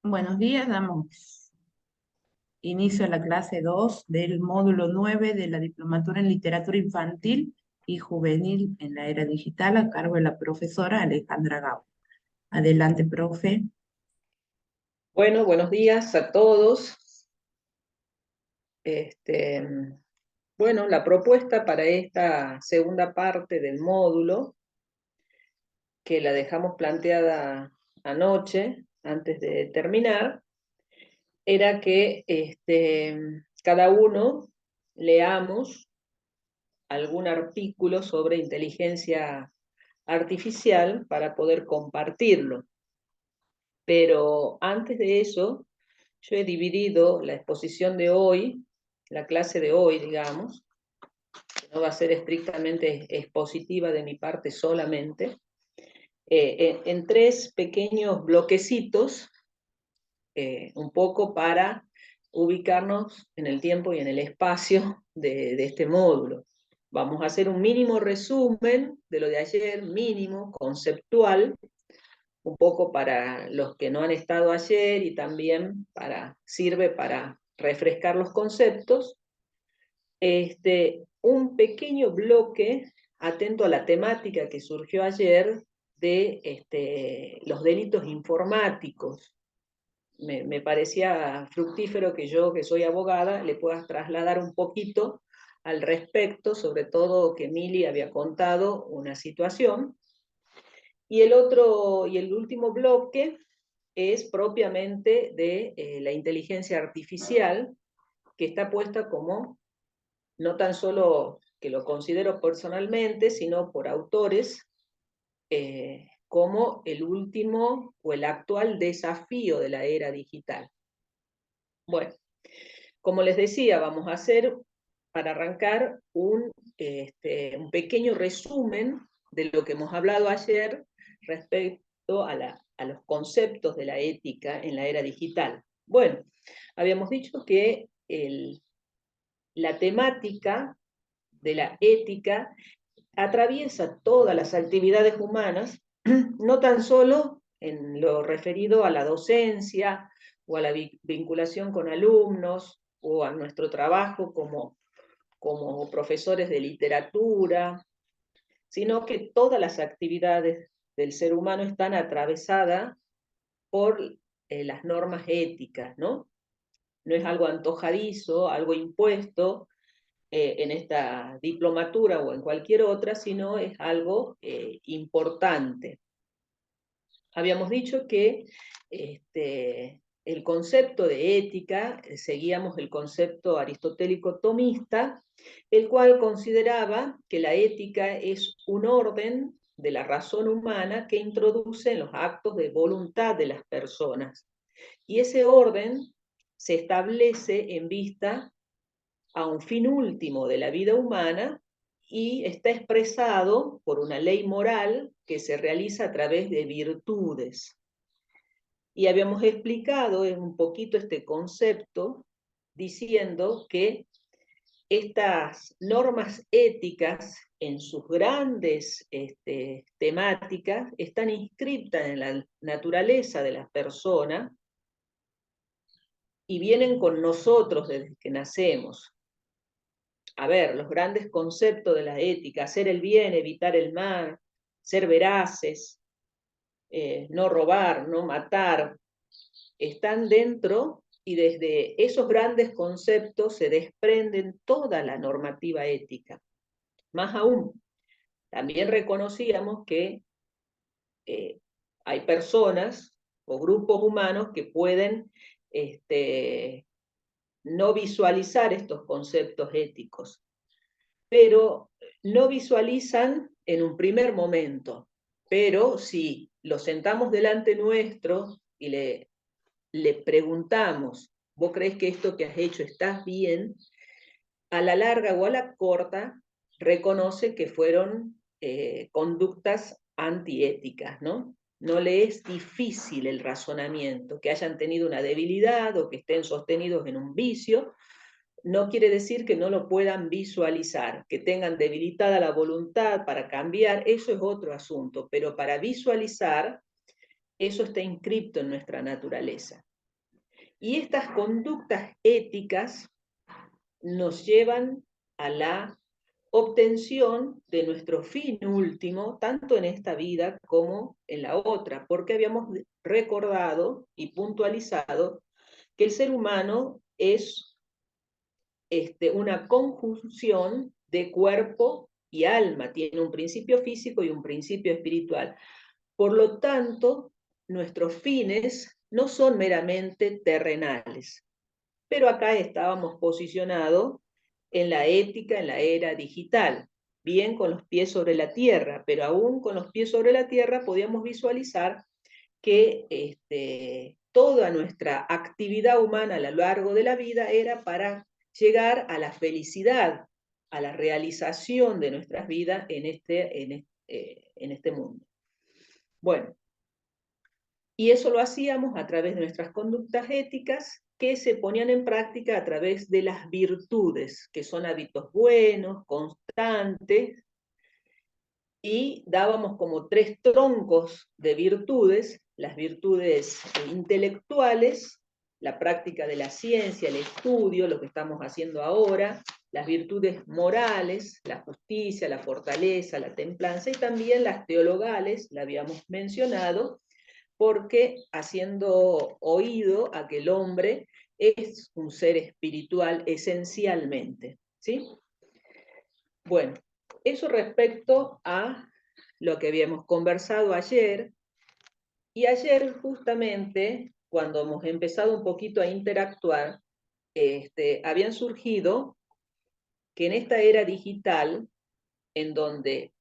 Buenos días, damos inicio a la clase 2 del módulo 9 de la Diplomatura en Literatura Infantil y Juvenil en la Era Digital a cargo de la profesora Alejandra Gabo. Adelante, profe. Bueno, buenos días a todos. Este, bueno, la propuesta para esta segunda parte del módulo, que la dejamos planteada anoche, antes de terminar, era que cada uno leamos algún artículo sobre inteligencia artificial para poder compartirlo. Pero antes de eso, yo he dividido la exposición de hoy, la clase de hoy, digamos, que no va a ser estrictamente expositiva de mi parte solamente, en tres pequeños bloquecitos, un poco para ubicarnos en el tiempo y en el espacio de este módulo. Vamos a hacer un mínimo resumen de lo de ayer, mínimo, conceptual, un poco para los que no han estado ayer y también sirve para refrescar los conceptos. Un pequeño bloque, atento a la temática que surgió ayer, de los delitos informáticos. Me parecía fructífero que yo, que soy abogada, le pueda trasladar un poquito al respecto, sobre todo que Mili había contado una situación. Y el último bloque es propiamente de la inteligencia artificial, que está puesta como, no tan solo que lo considero personalmente, sino por autores, como el último o el actual desafío de la era digital. Bueno, como les decía, vamos a hacer, para arrancar, un pequeño resumen de lo que hemos hablado ayer respecto a los conceptos de la ética en la era digital. Bueno, habíamos dicho que la temática de la ética atraviesa todas las actividades humanas, no tan solo en lo referido a la docencia o a la vinculación con alumnos o a nuestro trabajo como profesores de literatura, sino que todas las actividades del ser humano están atravesadas por las normas éticas, ¿no? No es algo antojadizo, algo impuesto en esta diplomatura o en cualquier otra, sino es algo importante. Habíamos dicho que el concepto de ética, seguíamos el concepto aristotélico tomista, el cual consideraba que la ética es un orden de la razón humana que introduce en los actos de voluntad de las personas. Y ese orden se establece en vista a un fin último de la vida humana y está expresado por una ley moral que se realiza a través de virtudes. Y habíamos explicado un poquito este concepto diciendo que estas normas éticas en sus grandes temáticas están inscritas en la naturaleza de las personas y vienen con nosotros desde que nacemos. A ver, los grandes conceptos de la ética: hacer el bien, evitar el mal, ser veraces, no robar, no matar, están dentro y desde esos grandes conceptos se desprenden toda la normativa ética. Más aún, también reconocíamos que hay personas o grupos humanos que pueden no visualizar estos conceptos éticos, pero no visualizan en un primer momento. Pero si lo sentamos delante nuestro y le preguntamos, ¿vos crees que esto que has hecho estás bien? A la larga o a la corta, reconoce que fueron conductas antiéticas, ¿no? No le es difícil el razonamiento, que hayan tenido una debilidad o que estén sostenidos en un vicio, no quiere decir que no lo puedan visualizar, que tengan debilitada la voluntad para cambiar, eso es otro asunto, pero para visualizar, eso está inscripto en nuestra naturaleza. Y estas conductas éticas nos llevan a la obtención de nuestro fin último, tanto en esta vida como en la otra, porque habíamos recordado y puntualizado que el ser humano es una conjunción de cuerpo y alma, tiene un principio físico y un principio espiritual. Por lo tanto, nuestros fines no son meramente terrenales, pero acá estábamos posicionados en la ética, en la era digital, bien con los pies sobre la tierra, pero aún con los pies sobre la tierra podíamos visualizar que toda nuestra actividad humana a lo largo de la vida era para llegar a la felicidad, a la realización de nuestras vidas en este mundo. Bueno, y eso lo hacíamos a través de nuestras conductas éticas que se ponían en práctica a través de las virtudes, que son hábitos buenos, constantes, y dábamos como 3 troncos de virtudes: las virtudes intelectuales, la práctica de la ciencia, el estudio, lo que estamos haciendo ahora, las virtudes morales, la justicia, la fortaleza, la templanza, y también las teologales, la habíamos mencionado, porque haciendo oído a que el hombre es un ser espiritual esencialmente, ¿sí? Bueno, eso respecto a lo que habíamos conversado ayer, y ayer justamente, cuando hemos empezado un poquito a interactuar, habían surgido que en esta era digital, en donde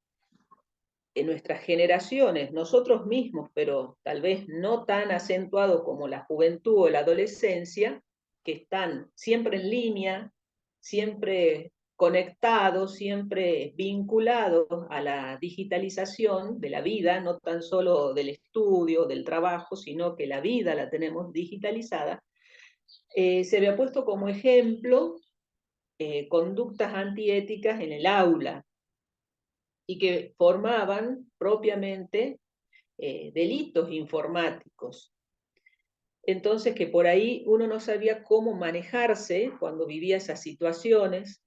en nuestras generaciones, nosotros mismos, pero tal vez no tan acentuado como la juventud o la adolescencia, que están siempre en línea, siempre conectados, siempre vinculados a la digitalización de la vida, no tan solo del estudio, del trabajo, sino que la vida la tenemos digitalizada. Se había puesto como ejemplo conductas antiéticas en el aula, y que formaban propiamente delitos informáticos. Entonces, que por ahí uno no sabía cómo manejarse cuando vivía esas situaciones,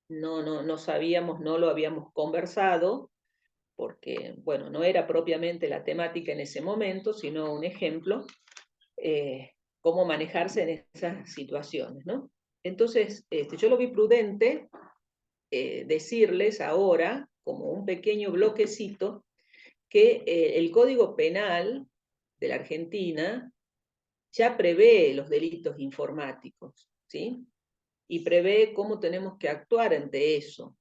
no sabíamos, no lo habíamos conversado, porque, bueno, no era propiamente la temática en ese momento, sino un ejemplo, cómo manejarse en esas situaciones, ¿no? Entonces, yo lo vi prudente decirles ahora, como un pequeño bloquecito, que el Código Penal de la Argentina ya prevé los delitos informáticos, ¿sí? Y prevé cómo tenemos que actuar ante eso,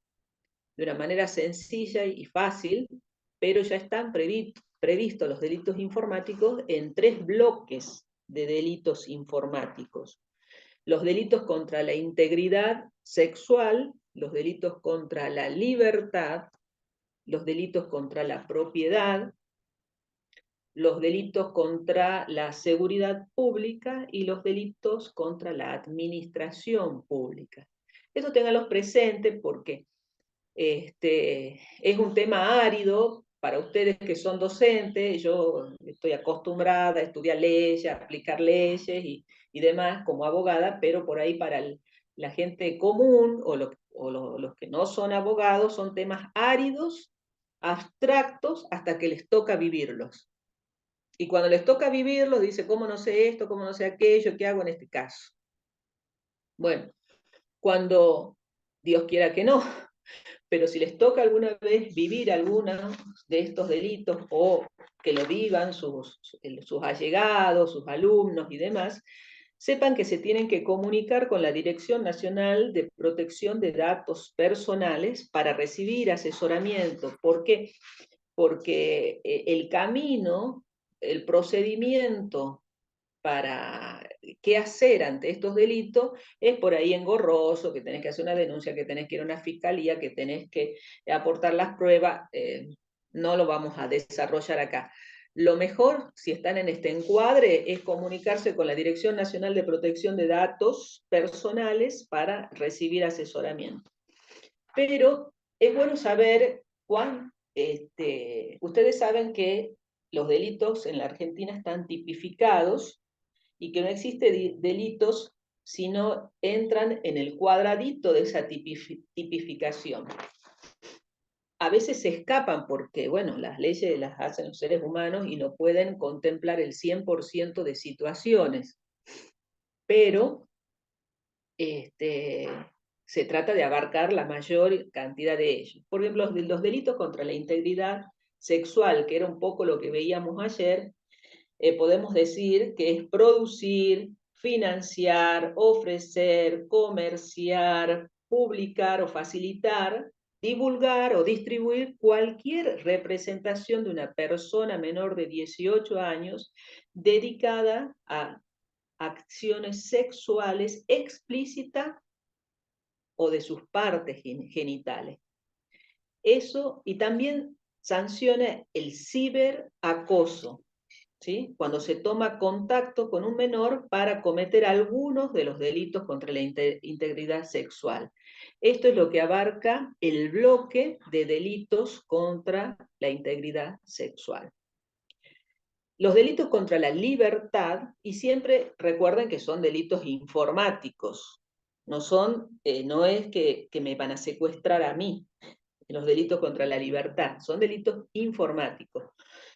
de una manera sencilla y fácil, pero ya están previstos los delitos informáticos en 3 bloques de delitos informáticos: los delitos contra la integridad sexual, los delitos contra la libertad, los delitos contra la propiedad, los delitos contra la seguridad pública y los delitos contra la administración pública. Eso ténganlos presentes porque es un tema árido para ustedes que son docentes. Yo estoy acostumbrada a estudiar leyes, a aplicar leyes y demás como abogada, pero por ahí para la gente común los que no son abogados son temas áridos, abstractos, hasta que les toca vivirlos. Y cuando les toca vivirlos, dice, ¿cómo no sé esto? ¿Cómo no sé aquello? ¿Qué hago en este caso? Bueno, cuando Dios quiera que no, pero si les toca alguna vez vivir alguno de estos delitos, o que lo vivan sus allegados, sus alumnos y demás, sepan que se tienen que comunicar con la Dirección Nacional de Protección de Datos Personales para recibir asesoramiento. ¿Por qué? Porque el camino, el procedimiento para qué hacer ante estos delitos es por ahí engorroso, que tenés que hacer una denuncia, que tenés que ir a una fiscalía, que tenés que aportar las pruebas. No lo vamos a desarrollar acá. Lo mejor, si están en este encuadre, es comunicarse con la Dirección Nacional de Protección de Datos Personales para recibir asesoramiento. Pero es bueno saber ustedes saben que los delitos en la Argentina están tipificados y que no existen delitos si no entran en el cuadradito de esa tipificación. A veces se escapan porque, bueno, las leyes las hacen los seres humanos y no pueden contemplar el 100% de situaciones, pero se trata de abarcar la mayor cantidad de ellos. Por ejemplo, los delitos contra la integridad sexual, que era un poco lo que veíamos ayer, podemos decir que es producir, financiar, ofrecer, comerciar, publicar o facilitar, divulgar o distribuir cualquier representación de una persona menor de 18 años dedicada a acciones sexuales explícitas o de sus partes genitales. Eso, y también sanciona el ciberacoso, ¿sí? Cuando se toma contacto con un menor para cometer algunos de los delitos contra la integridad sexual. Esto es lo que abarca el bloque de delitos contra la integridad sexual. Los delitos contra la libertad, y siempre recuerden que son delitos informáticos, no es que me van a secuestrar a mí, los delitos contra la libertad, son delitos informáticos.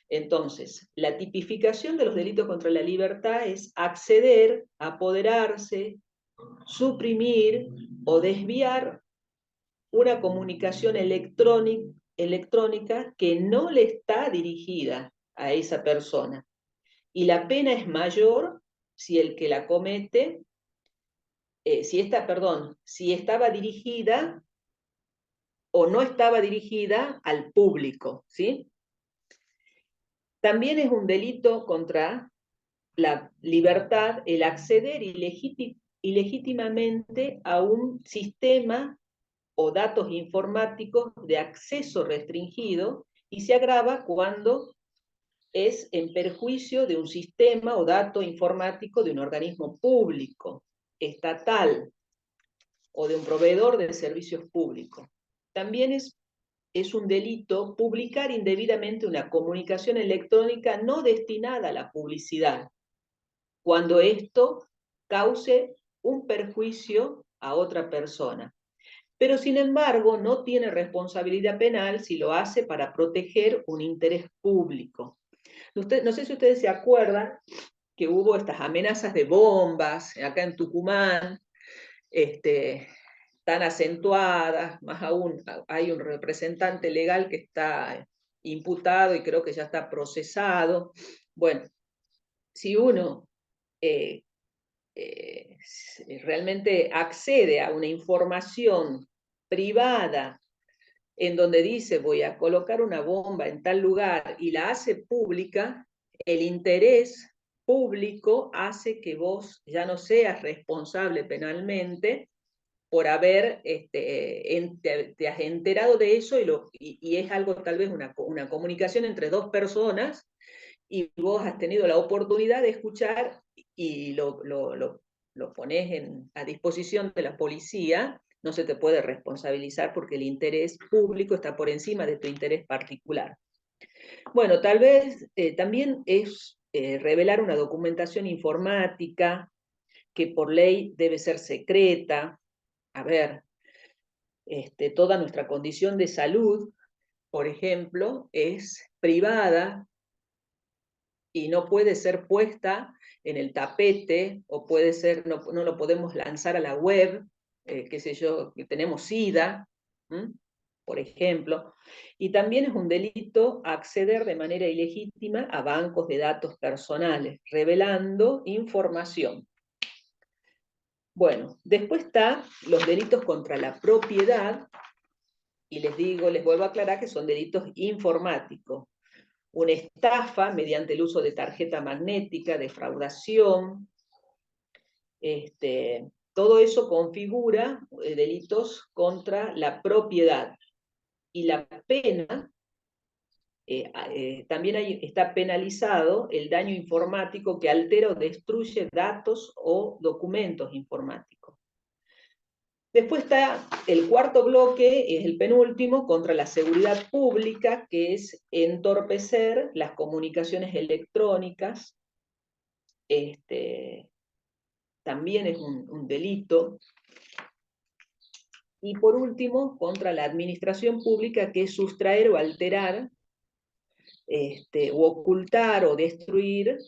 Entonces, la tipificación de los delitos contra la libertad es acceder, apoderarse, suprimir o desviar una comunicación electrónica que no le está dirigida a esa persona. Y la pena es mayor si el que la comete, si estaba dirigida o no estaba dirigida al público, ¿sí? También es un delito contra la libertad el acceder ilegítimamente a un sistema o datos informáticos de acceso restringido, y se agrava cuando es en perjuicio de un sistema o dato informático de un organismo público, estatal o de un proveedor de servicios públicos. También es un delito publicar indebidamente una comunicación electrónica no destinada a la publicidad, cuando esto cause un perjuicio a otra persona. Pero sin embargo no tiene responsabilidad penal si lo hace para proteger un interés público. No sé si ustedes se acuerdan que hubo estas amenazas de bombas acá en Tucumán, tan acentuadas, más aún hay un representante legal que está imputado y creo que ya está procesado. Bueno, si uno realmente accede a una información privada en donde dice voy a colocar una bomba en tal lugar y la hace pública, el interés público hace que vos ya no seas responsable penalmente por haber, te has enterado de eso y es algo tal vez una comunicación entre dos personas y vos has tenido la oportunidad de escuchar y lo pones a disposición de la policía, no se te puede responsabilizar porque el interés público está por encima de tu interés particular. Bueno, tal vez también es revelar una documentación informática que por ley debe ser secreta. A ver, toda nuestra condición de salud, por ejemplo, es privada y no puede ser puesta en el tapete, o puede ser, no lo podemos lanzar a la web, qué sé yo, que tenemos SIDA, por ejemplo. Y también es un delito acceder de manera ilegítima a bancos de datos personales, revelando información. Bueno, después está los delitos contra la propiedad, y les vuelvo a aclarar que son delitos informáticos. Una estafa mediante el uso de tarjeta magnética, defraudación, todo eso configura delitos contra la propiedad. Y la pena, también está penalizado el daño informático que altera o destruye datos o documentos informáticos. Después está el cuarto bloque, es el penúltimo, contra la seguridad pública, que es entorpecer las comunicaciones electrónicas también es un delito. Y por último, contra la administración pública, que es sustraer o alterar, o ocultar o destruir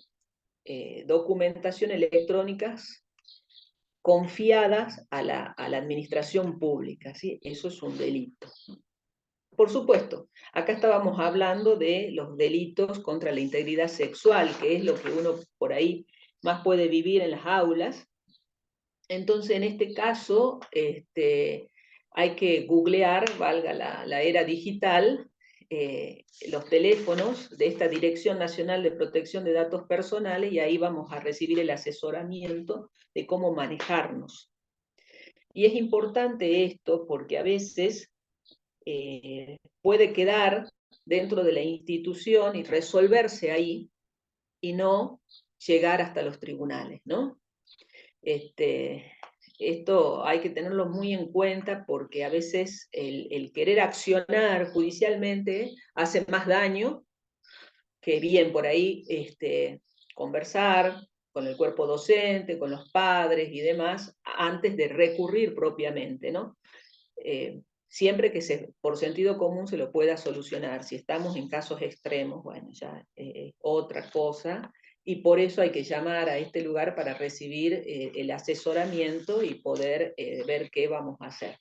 documentación electrónicas confiadas a la administración pública, ¿sí? Eso es un delito. Por supuesto, acá estábamos hablando de los delitos contra la integridad sexual, que es lo que uno por ahí más puede vivir en las aulas. Entonces, en este caso, hay que googlear, valga la era digital, los teléfonos de esta Dirección Nacional de Protección de Datos Personales, y ahí vamos a recibir el asesoramiento de cómo manejarnos. Y es importante esto porque a veces puede quedar dentro de la institución y resolverse ahí y no llegar hasta los tribunales, ¿no? Esto hay que tenerlo muy en cuenta porque a veces el querer accionar judicialmente hace más daño que bien por ahí conversar con el cuerpo docente, con los padres y demás, antes de recurrir propiamente, ¿no? Siempre que por sentido común se lo pueda solucionar. Si estamos en casos extremos, bueno, ya otra cosa, y por eso hay que llamar a este lugar para recibir el asesoramiento y poder ver qué vamos a hacer.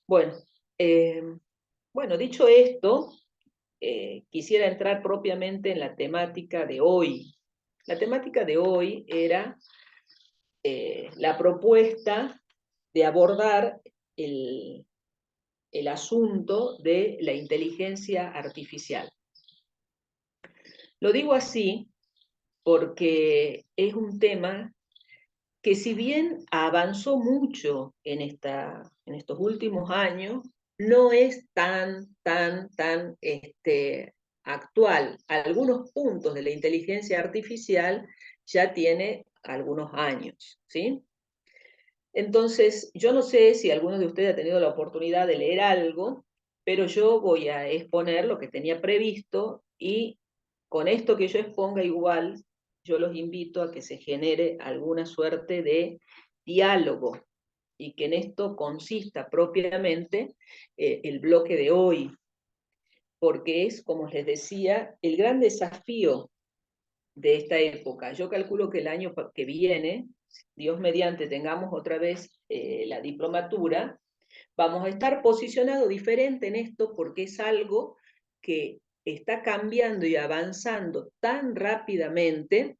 Bueno, dicho esto, quisiera entrar propiamente en la temática de hoy. La temática de hoy era la propuesta de abordar el asunto de la inteligencia artificial. Lo digo así porque es un tema que, si bien avanzó mucho en estos últimos años, no es tan actual. Algunos puntos de la inteligencia artificial ya tiene algunos años, ¿sí? Entonces, yo no sé si alguno de ustedes ha tenido la oportunidad de leer algo, pero yo voy a exponer lo que tenía previsto, y con esto que yo exponga igual, yo los invito a que se genere alguna suerte de diálogo y que en esto consista propiamente el bloque de hoy, porque es, como les decía, el gran desafío de esta época. Yo calculo que el año que viene, Dios mediante, tengamos otra vez la diplomatura, vamos a estar posicionados diferente en esto porque es algo que está cambiando y avanzando tan rápidamente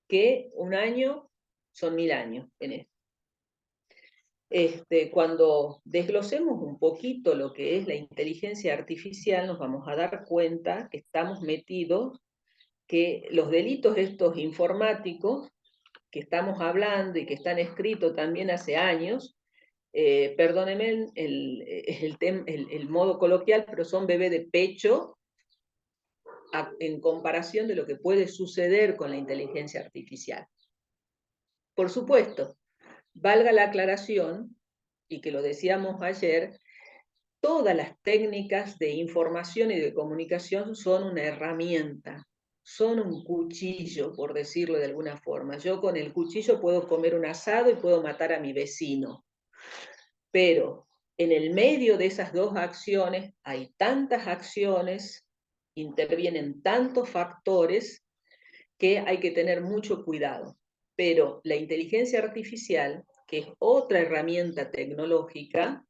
que un año son 1000 años en esto. Cuando desglosemos un poquito lo que es la inteligencia artificial, nos vamos a dar cuenta que estamos metidos, que los delitos estos informáticos que estamos hablando y que están escritos también hace años, perdónenme el modo coloquial, pero son bebé de pecho en comparación de lo que puede suceder con la inteligencia artificial. Por supuesto, valga la aclaración, y que lo decíamos ayer, todas las técnicas de información y de comunicación son una herramienta, son un cuchillo, por decirlo de alguna forma. Yo con el cuchillo puedo comer un asado y puedo matar a mi vecino, pero en el medio de esas dos acciones hay tantas acciones, intervienen tantos factores, que hay que tener mucho cuidado. Pero la inteligencia artificial, que es otra herramienta tecnológica,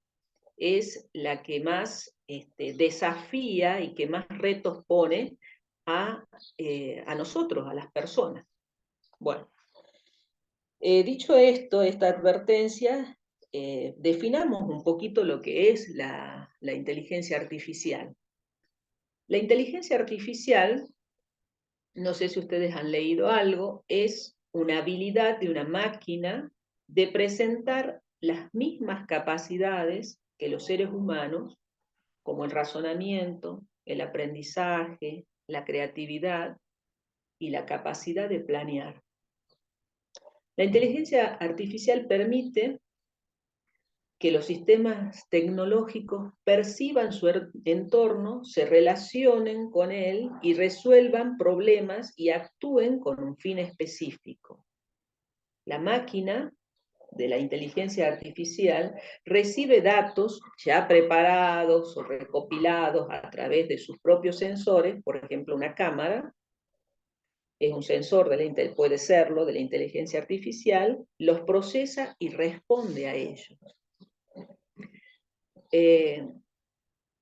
es la que más desafía y que más retos pone a nosotros, a las personas. Bueno, dicho esto, esta advertencia, definamos un poquito lo que es la inteligencia artificial. La inteligencia artificial, no sé si ustedes han leído algo, es una habilidad de una máquina de presentar las mismas capacidades que los seres humanos, como el razonamiento, el aprendizaje, la creatividad y la capacidad de planear. La inteligencia artificial permite que los sistemas tecnológicos perciban su entorno, se relacionen con él y resuelvan problemas y actúen con un fin específico. La máquina de la inteligencia artificial recibe datos ya preparados o recopilados a través de sus propios sensores, por ejemplo una cámara, es un sensor, puede serlo, de la inteligencia artificial, los procesa y responde a ellos.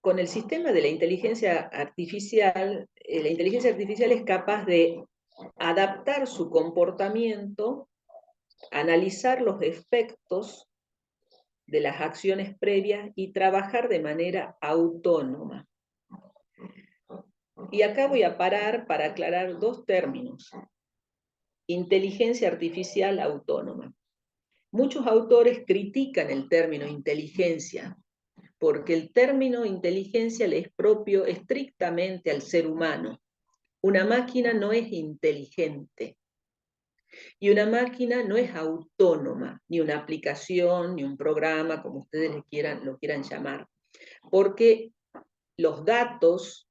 Con el sistema de la inteligencia artificial es capaz de adaptar su comportamiento, analizar los efectos de las acciones previas y trabajar de manera autónoma. Y acá voy a parar para aclarar dos términos. Inteligencia artificial autónoma. Muchos autores critican el término inteligencia, porque el término inteligencia le es propio estrictamente al ser humano. Una máquina no es inteligente. Y una máquina no es autónoma, ni una aplicación, ni un programa, como ustedes lo quieran llamar. Porque los datos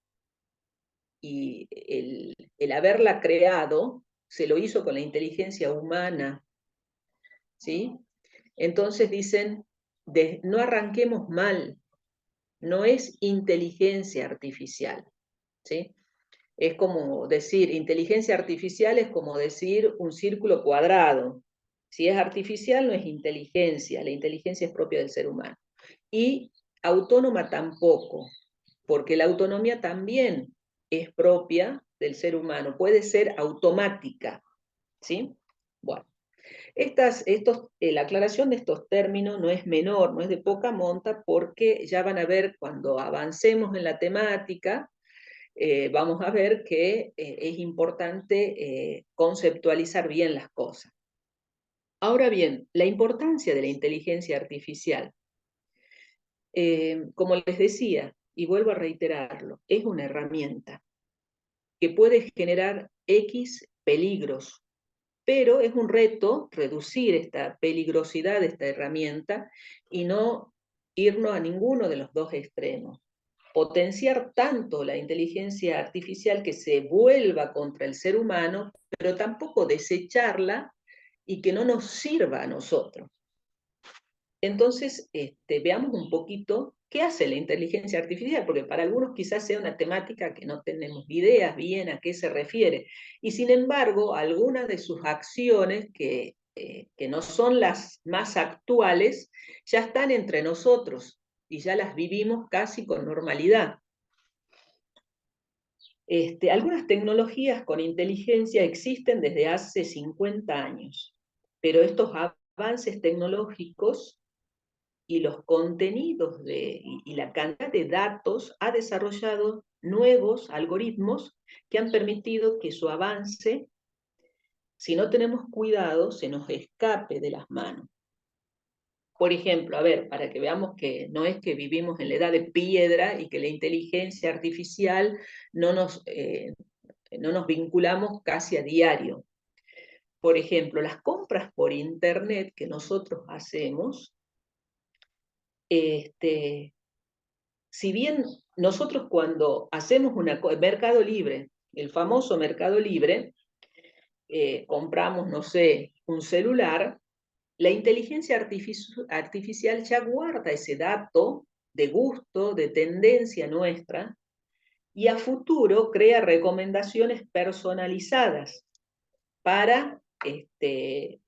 y el haberla creado, se lo hizo con la inteligencia humana, ¿sí? Entonces dicen, no arranquemos mal, no es inteligencia artificial, ¿sí? Es como decir, inteligencia artificial es como decir un círculo cuadrado. Si es artificial no es inteligencia, la inteligencia es propia del ser humano. Y autónoma tampoco, porque la autonomía también es propia del ser humano, puede ser automática, ¿sí? Bueno, la aclaración de estos términos no es menor, no es de poca monta, porque ya van a ver cuando avancemos en la temática, vamos a ver que es importante conceptualizar bien las cosas. Ahora bien, la importancia de la inteligencia artificial. Como les decía, y vuelvo a reiterarlo, es una herramienta que puede generar X peligros, pero es un reto reducir esta peligrosidad de esta herramienta y no irnos a ninguno de los dos extremos. Potenciar tanto la inteligencia artificial que se vuelva contra el ser humano, pero tampoco desecharla y que no nos sirva a nosotros. Entonces, veamos un poquito qué hace la inteligencia artificial, porque para algunos quizás sea una temática que no tenemos ideas bien a qué se refiere. Y sin embargo, algunas de sus acciones, que no son las más actuales, ya están entre nosotros y ya las vivimos casi con normalidad. Algunas tecnologías con inteligencia existen desde hace 50 años, pero estos avances tecnológicos y los contenidos y la cantidad de datos ha desarrollado nuevos algoritmos que han permitido que su avance, si no tenemos cuidado, se nos escape de las manos. Por ejemplo, a ver, para que veamos que no es que vivimos en la edad de piedra y que la inteligencia artificial no nos vinculamos casi a diario. Por ejemplo, las compras por internet que nosotros hacemos, si bien nosotros cuando hacemos Mercado Libre, el famoso Mercado Libre, compramos, no sé, un celular, la inteligencia artificial ya guarda ese dato de gusto, de tendencia nuestra, y a futuro crea recomendaciones personalizadas para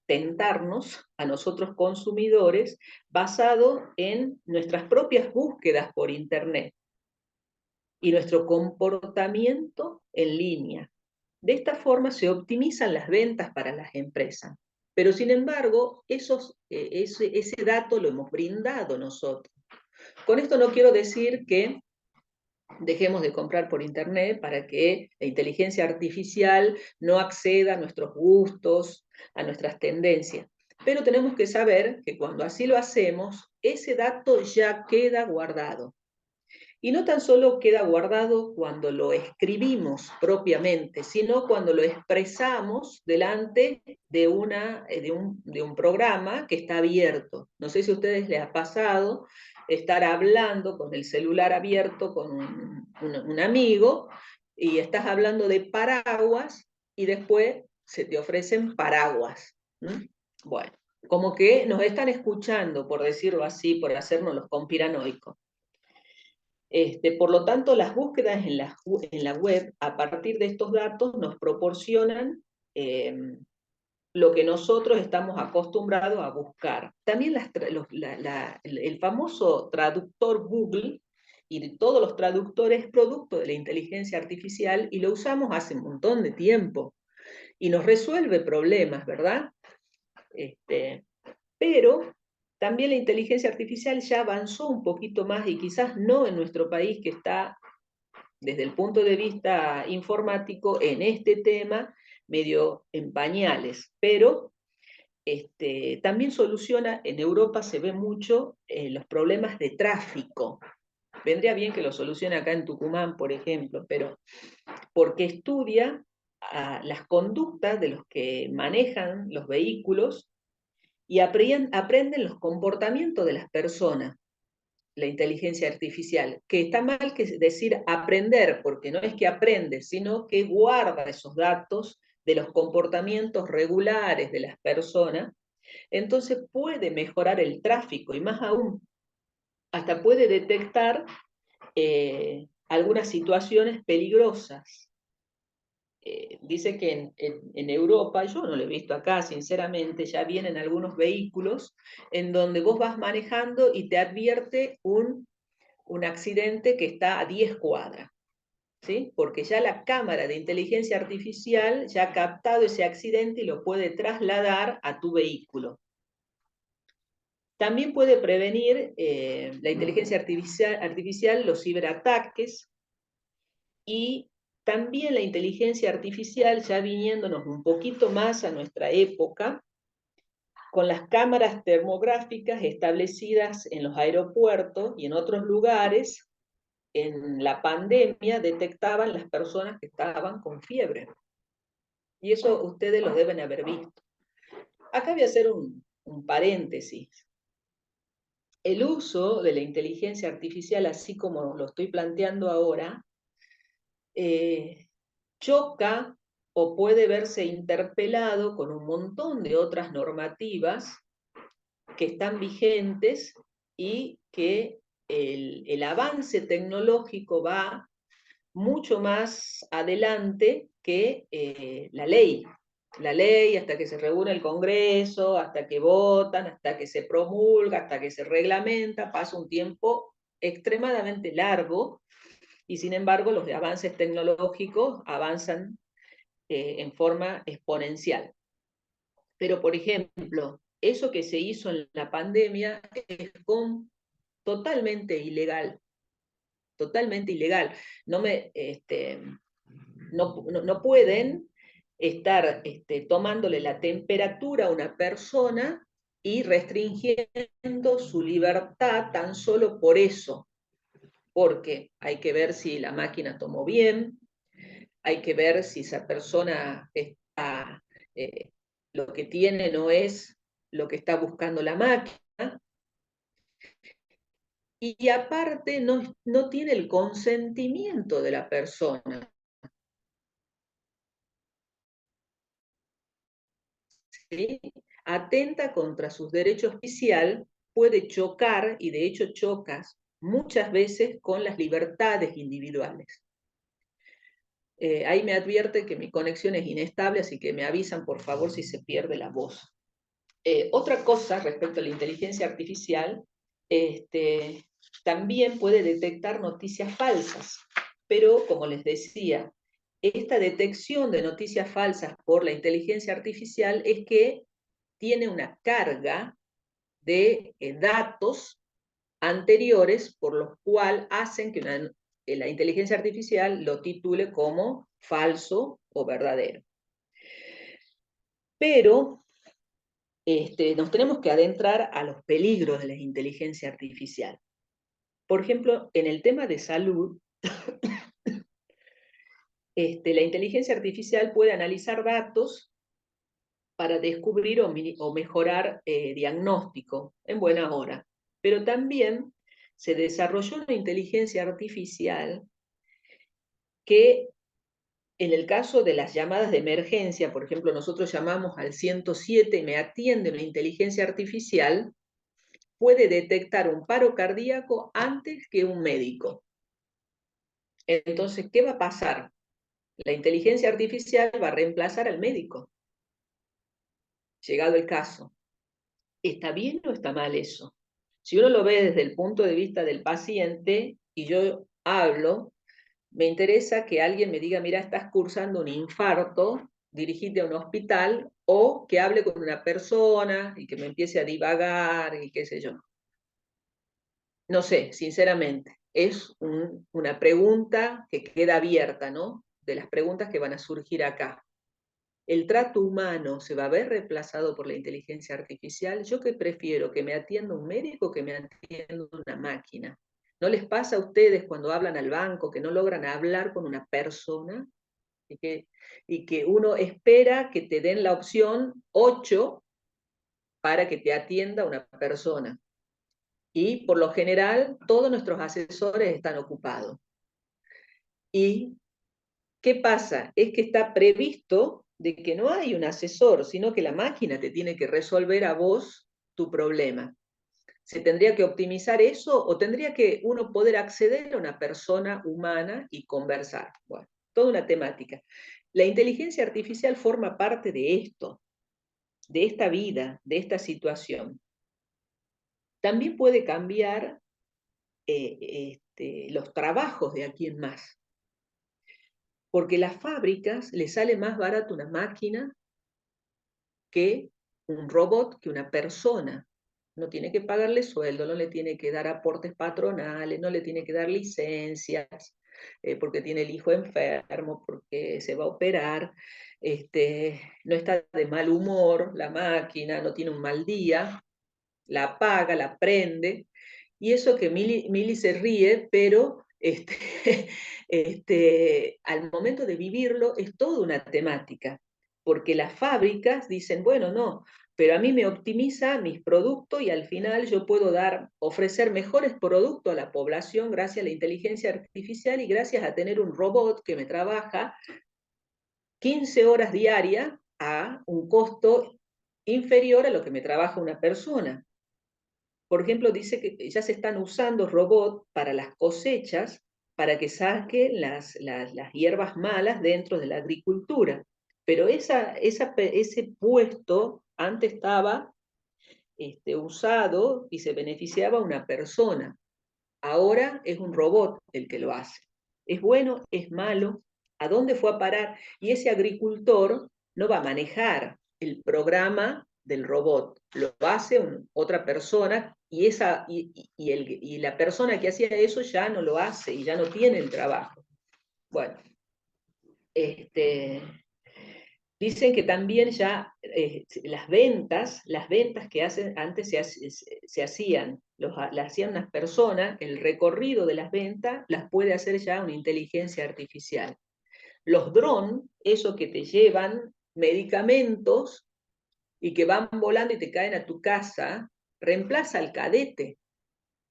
tentarnos a nosotros consumidores basado en nuestras propias búsquedas por Internet y nuestro comportamiento en línea. De esta forma se optimizan las ventas para las empresas. Pero sin embargo, ese dato lo hemos brindado nosotros. Con esto no quiero decir que dejemos de comprar por internet para que la inteligencia artificial no acceda a nuestros gustos, a nuestras tendencias. Pero tenemos que saber que cuando así lo hacemos, ese dato ya queda guardado. Y no tan solo queda guardado cuando lo escribimos propiamente, sino cuando lo expresamos delante de un programa que está abierto. No sé si a ustedes les ha pasado estar hablando con el celular abierto con un amigo y estás hablando de paraguas y después se te ofrecen paraguas. Bueno, como que nos están escuchando, por decirlo así, por hacernos los conspiranoicos. Por lo tanto, las búsquedas en la web, a partir de estos datos, nos proporcionan lo que nosotros estamos acostumbrados a buscar. También el famoso traductor Google y de todos los traductores es producto de la inteligencia artificial y lo usamos hace un montón de tiempo y nos resuelve problemas, ¿verdad? Pero también la inteligencia artificial ya avanzó un poquito más y quizás no en nuestro país, que está desde el punto de vista informático en este tema medio en pañales, pero también soluciona, en Europa se ve mucho los problemas de tráfico. Vendría bien que lo solucione acá en Tucumán, por ejemplo, pero porque estudia las conductas de los que manejan los vehículos y aprenden los comportamientos de las personas, la inteligencia artificial, que está mal que decir aprender, porque no es que aprende, sino que guarda esos datos de los comportamientos regulares de las personas, entonces puede mejorar el tráfico y más aún, hasta puede detectar algunas situaciones peligrosas. Dice que en Europa, yo no lo he visto acá, sinceramente, ya vienen algunos vehículos en donde vos vas manejando y te advierte un accidente que está a 10 cuadras, ¿sí? Porque ya la cámara de inteligencia artificial ya ha captado ese accidente y lo puede trasladar a tu vehículo. También puede prevenir la inteligencia artificial los ciberataques y también la inteligencia artificial, ya viniéndonos un poquito más a nuestra época, con las cámaras termográficas establecidas en los aeropuertos y en otros lugares, en la pandemia detectaban las personas que estaban con fiebre. Y eso ustedes lo deben haber visto. Acá voy a hacer un paréntesis. El uso de la inteligencia artificial, así como lo estoy planteando ahora, choca o puede verse interpelado con un montón de otras normativas que están vigentes y que el avance tecnológico va mucho más adelante que la ley. La ley, hasta que se reúne el Congreso, hasta que votan, hasta que se promulga, hasta que se reglamenta, pasa un tiempo extremadamente largo y sin embargo los avances tecnológicos avanzan en forma exponencial. Pero, por ejemplo, eso que se hizo en la pandemia es totalmente ilegal. Totalmente ilegal. No, no pueden estar tomándole la temperatura a una persona y restringiendo su libertad tan solo por eso. Porque hay que ver si la máquina tomó bien, hay que ver si esa persona está, lo que tiene no es lo que está buscando la máquina, y aparte no tiene el consentimiento de la persona, ¿sí? Atenta contra sus derechos especial, puede chocar, y de hecho chocas muchas veces con las libertades individuales. Ahí me advierte que mi conexión es inestable, así que me avisan por favor si se pierde la voz. Otra cosa respecto a la inteligencia artificial, también puede detectar noticias falsas, pero como les decía, esta detección de noticias falsas por la inteligencia artificial es que tiene una carga de datos anteriores por los cuales hacen que la inteligencia artificial lo titule como falso o verdadero. Pero nos tenemos que adentrar a los peligros de la inteligencia artificial. Por ejemplo, en el tema de salud, la inteligencia artificial puede analizar datos para descubrir o mejorar diagnóstico en buena hora. Pero también se desarrolló una inteligencia artificial que en el caso de las llamadas de emergencia, por ejemplo, nosotros llamamos al 107 y me atiende una inteligencia artificial, puede detectar un paro cardíaco antes que un médico. Entonces, ¿qué va a pasar? La inteligencia artificial va a reemplazar al médico, llegado el caso. ¿Está bien o está mal eso? Si uno lo ve desde el punto de vista del paciente y yo hablo, me interesa que alguien me diga, mira, estás cursando un infarto, dirigite a un hospital, o que hable con una persona y que me empiece a divagar y qué sé yo. No sé, sinceramente, es una pregunta que queda abierta, ¿no? De las preguntas que van a surgir acá. ¿El trato humano se va a ver reemplazado por la inteligencia artificial? Yo que prefiero que me atienda un médico que me atienda una máquina. ¿No les pasa a ustedes cuando hablan al banco que no logran hablar con una persona? Y que uno espera que te den la opción 8 para que te atienda una persona. Y por lo general, todos nuestros asesores están ocupados. ¿Y qué pasa? Es que está previsto de que no hay un asesor, sino que la máquina te tiene que resolver a vos tu problema. ¿Se tendría que optimizar eso o tendría que uno poder acceder a una persona humana y conversar? Bueno, toda una temática. La inteligencia artificial forma parte de esto, de esta vida, de esta situación. También puede cambiar los trabajos de aquí en más. Porque las fábricas les sale más barato una máquina que un robot, que una persona. No tiene que pagarle sueldo, no le tiene que dar aportes patronales, no le tiene que dar licencias, porque tiene el hijo enfermo, porque se va a operar, no está de mal humor la máquina, no tiene un mal día, la apaga, la prende, y eso que Mili se ríe, pero al momento de vivirlo es toda una temática, porque las fábricas dicen, bueno, no, pero a mí me optimiza mis productos y al final yo puedo ofrecer mejores productos a la población gracias a la inteligencia artificial y gracias a tener un robot que me trabaja 15 horas diarias a un costo inferior a lo que me trabaja una persona. Por ejemplo, dice que ya se están usando robots para las cosechas para que saquen las hierbas malas dentro de la agricultura. Pero ese puesto antes estaba usado y se beneficiaba a una persona. Ahora es un robot el que lo hace. ¿Es bueno? ¿Es malo? ¿A dónde fue a parar? Y ese agricultor no va a manejar el programa del robot, lo hace otra persona y la persona que hacía eso ya no lo hace y ya no tiene el trabajo. Bueno, dicen que también ya las ventas que antes se hacían, las hacían unas personas, el recorrido de las ventas las puede hacer ya una inteligencia artificial. Los drones, eso que te llevan medicamentos y que van volando y te caen a tu casa, reemplaza al cadete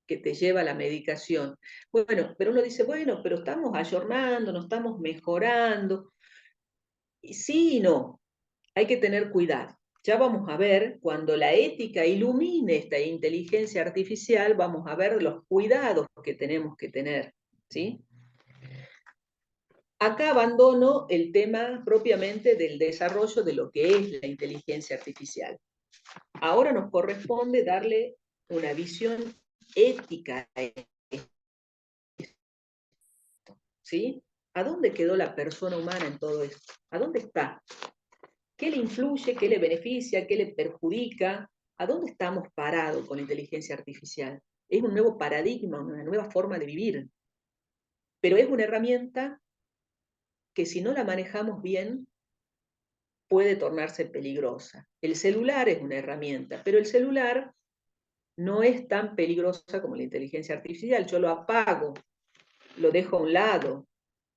que te lleva la medicación. Bueno, pero uno dice, bueno, pero estamos ayornando, nos estamos mejorando. Y sí y no, hay que tener cuidado. Ya vamos a ver, cuando la ética ilumine esta inteligencia artificial, vamos a ver los cuidados que tenemos que tener, ¿sí? Acá abandono el tema propiamente del desarrollo de lo que es la inteligencia artificial. Ahora nos corresponde darle una visión ética a esto, ¿sí? ¿A dónde quedó la persona humana en todo esto? ¿A dónde está? ¿Qué le influye? ¿Qué le beneficia? ¿Qué le perjudica? ¿A dónde estamos parados con la inteligencia artificial? Es un nuevo paradigma, una nueva forma de vivir, pero es una herramienta que si no la manejamos bien puede tornarse peligrosa. El celular es una herramienta, pero el celular no es tan peligrosa como la inteligencia artificial. Yo lo apago, lo dejo a un lado,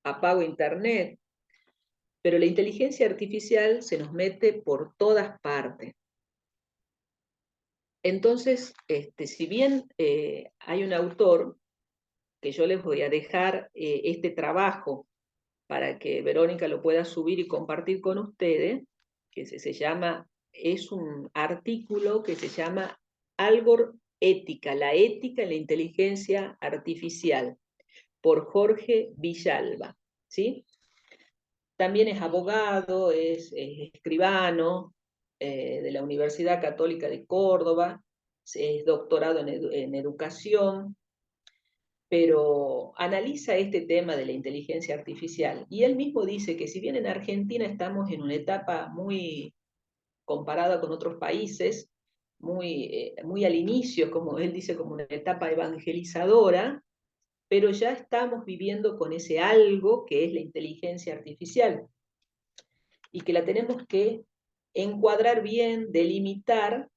apago internet, pero la inteligencia artificial se nos mete por todas partes. Entonces, si bien hay un autor, que yo les voy a dejar este trabajo para que Verónica lo pueda subir y compartir con ustedes, que se llama, es un artículo que se llama Algor Ética, la ética en la inteligencia artificial, por Jorge Villalba, ¿sí? También es abogado, es escribano de la Universidad Católica de Córdoba, es doctorado en educación, pero analiza este tema de la inteligencia artificial. Y él mismo dice que si bien en Argentina estamos en una etapa muy comparada con otros países, muy al inicio, como él dice, como una etapa evangelizadora, pero ya estamos viviendo con ese algo que es la inteligencia artificial y que la tenemos que encuadrar bien, delimitar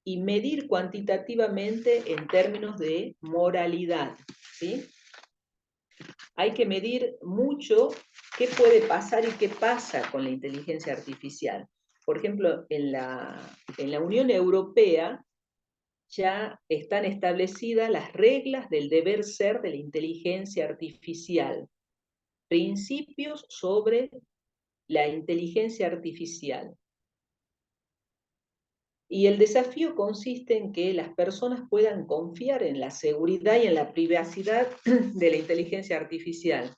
y medir cuantitativamente en términos de moralidad, ¿sí? Hay que medir mucho qué puede pasar y qué pasa con la inteligencia artificial. Por ejemplo, en la Unión Europea ya están establecidas las reglas del deber ser de la inteligencia artificial, principios sobre la inteligencia artificial. Y el desafío consiste en que las personas puedan confiar en la seguridad y en la privacidad de la inteligencia artificial.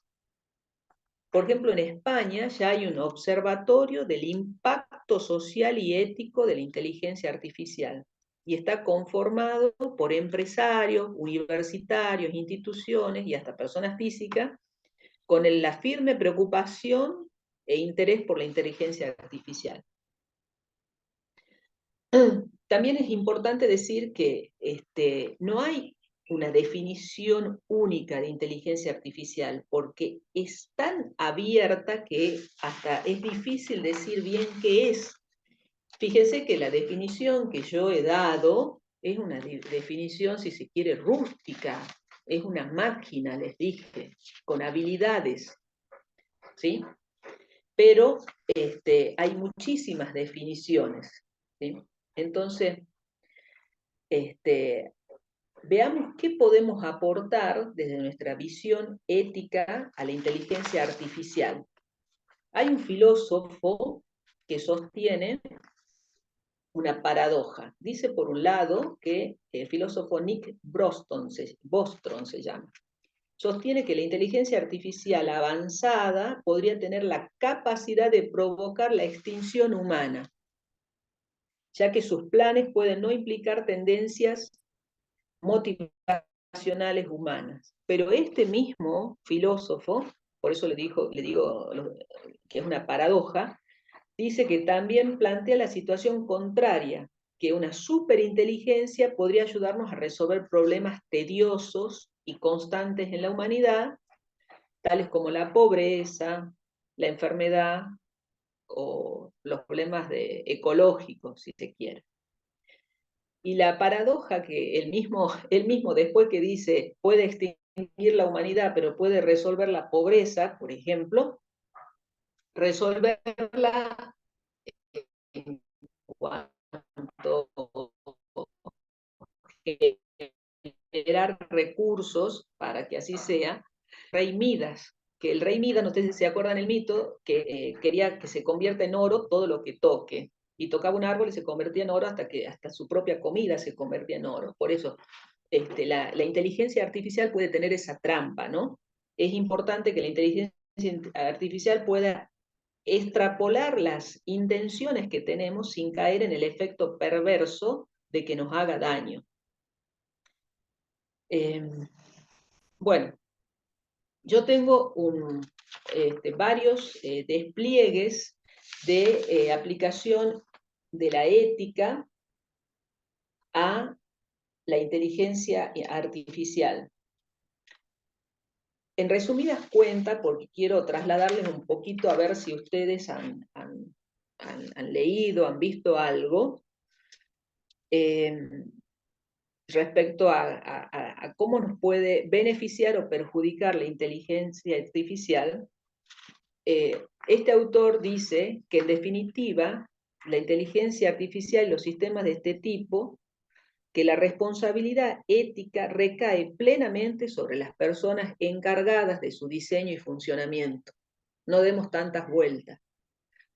Por ejemplo, en España ya hay un observatorio del impacto social y ético de la inteligencia artificial y está conformado por empresarios, universitarios, instituciones y hasta personas físicas con la firme preocupación e interés por la inteligencia artificial. También es importante decir que no hay una definición única de inteligencia artificial, porque es tan abierta que hasta es difícil decir bien qué es. Fíjense que la definición que yo he dado es una definición, si se quiere, rústica, es una máquina, les dije, con habilidades, ¿sí? Pero hay muchísimas definiciones, ¿sí? Entonces, veamos qué podemos aportar desde nuestra visión ética a la inteligencia artificial. Hay un filósofo que sostiene una paradoja. Dice por un lado que el filósofo Nick Bostrom se llama. Sostiene que la inteligencia artificial avanzada podría tener la capacidad de provocar la extinción humana, ya que sus planes pueden no implicar tendencias motivacionales humanas. Pero este mismo filósofo, por eso le digo que es una paradoja, dice que también plantea la situación contraria, que una superinteligencia podría ayudarnos a resolver problemas tediosos y constantes en la humanidad, tales como la pobreza, la enfermedad o los problemas ecológicos, si se quiere. Y la paradoja que él mismo después que dice puede extinguir la humanidad, pero puede resolver la pobreza, por ejemplo, resolverla en cuanto a generar recursos para que así sea, Rey Midas, que el rey Midas, no sé si se acuerdan el mito, que quería que se convierta en oro todo lo que toque, y tocaba un árbol y se convertía en oro hasta que hasta su propia comida se convertía en oro. Por eso, la inteligencia artificial puede tener esa trampa, ¿no? Es importante que la inteligencia artificial pueda extrapolar las intenciones que tenemos sin caer en el efecto perverso de que nos haga daño. Bueno, yo tengo varios despliegues de aplicación de la ética a la inteligencia artificial. En resumidas cuentas, porque quiero trasladarles un poquito a ver si ustedes han leído, han visto algo, respecto a cómo nos puede beneficiar o perjudicar la inteligencia artificial, este autor dice que en definitiva la inteligencia artificial y los sistemas de este tipo, que la responsabilidad ética recae plenamente sobre las personas encargadas de su diseño y funcionamiento. No demos tantas vueltas,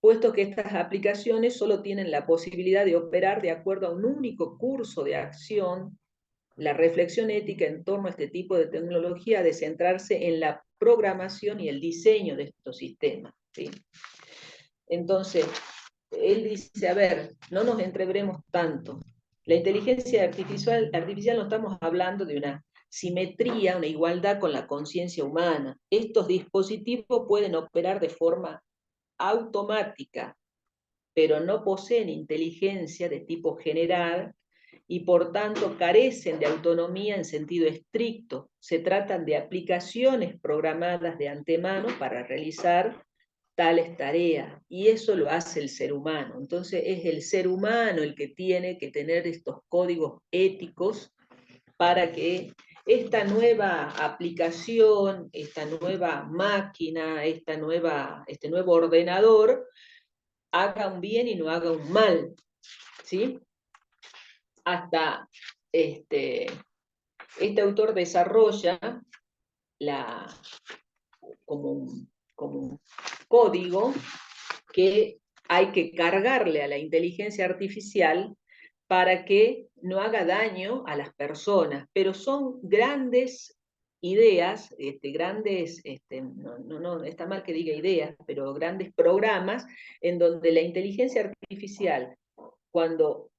puesto que estas aplicaciones solo tienen la posibilidad de operar de acuerdo a un único curso de acción. La reflexión ética en torno a este tipo de tecnología ha de centrarse en la programación y el diseño de estos sistemas, ¿sí? Entonces, él dice, a ver, no nos entreveremos tanto. La inteligencia artificial no estamos hablando de una simetría, una igualdad con la conciencia humana. Estos dispositivos pueden operar de forma automática, pero no poseen inteligencia de tipo general y por tanto carecen de autonomía en sentido estricto. Se tratan de aplicaciones programadas de antemano para realizar tales tareas, y eso lo hace el ser humano. Entonces es el ser humano el que tiene que tener estos códigos éticos para que esta nueva aplicación, esta nueva máquina, este nuevo ordenador, haga un bien y no haga un mal, ¿sí? Hasta este autor desarrolla como un código que hay que cargarle a la inteligencia artificial para que no haga daño a las personas, pero son grandes ideas, no está mal que diga ideas, pero grandes programas en donde la inteligencia artificial, cuando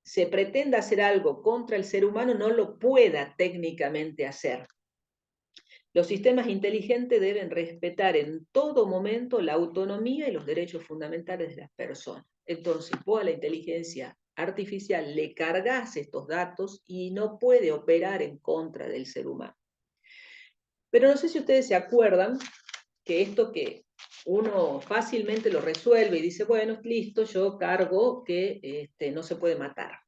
se pretenda hacer algo contra el ser humano, no lo pueda técnicamente hacer. Los sistemas inteligentes deben respetar en todo momento la autonomía y los derechos fundamentales de las personas. Entonces, vos a la inteligencia artificial le cargas estos datos y no puede operar en contra del ser humano. Pero no sé si ustedes se acuerdan que esto que uno fácilmente lo resuelve y dice, bueno, listo, yo cargo que no se puede matar.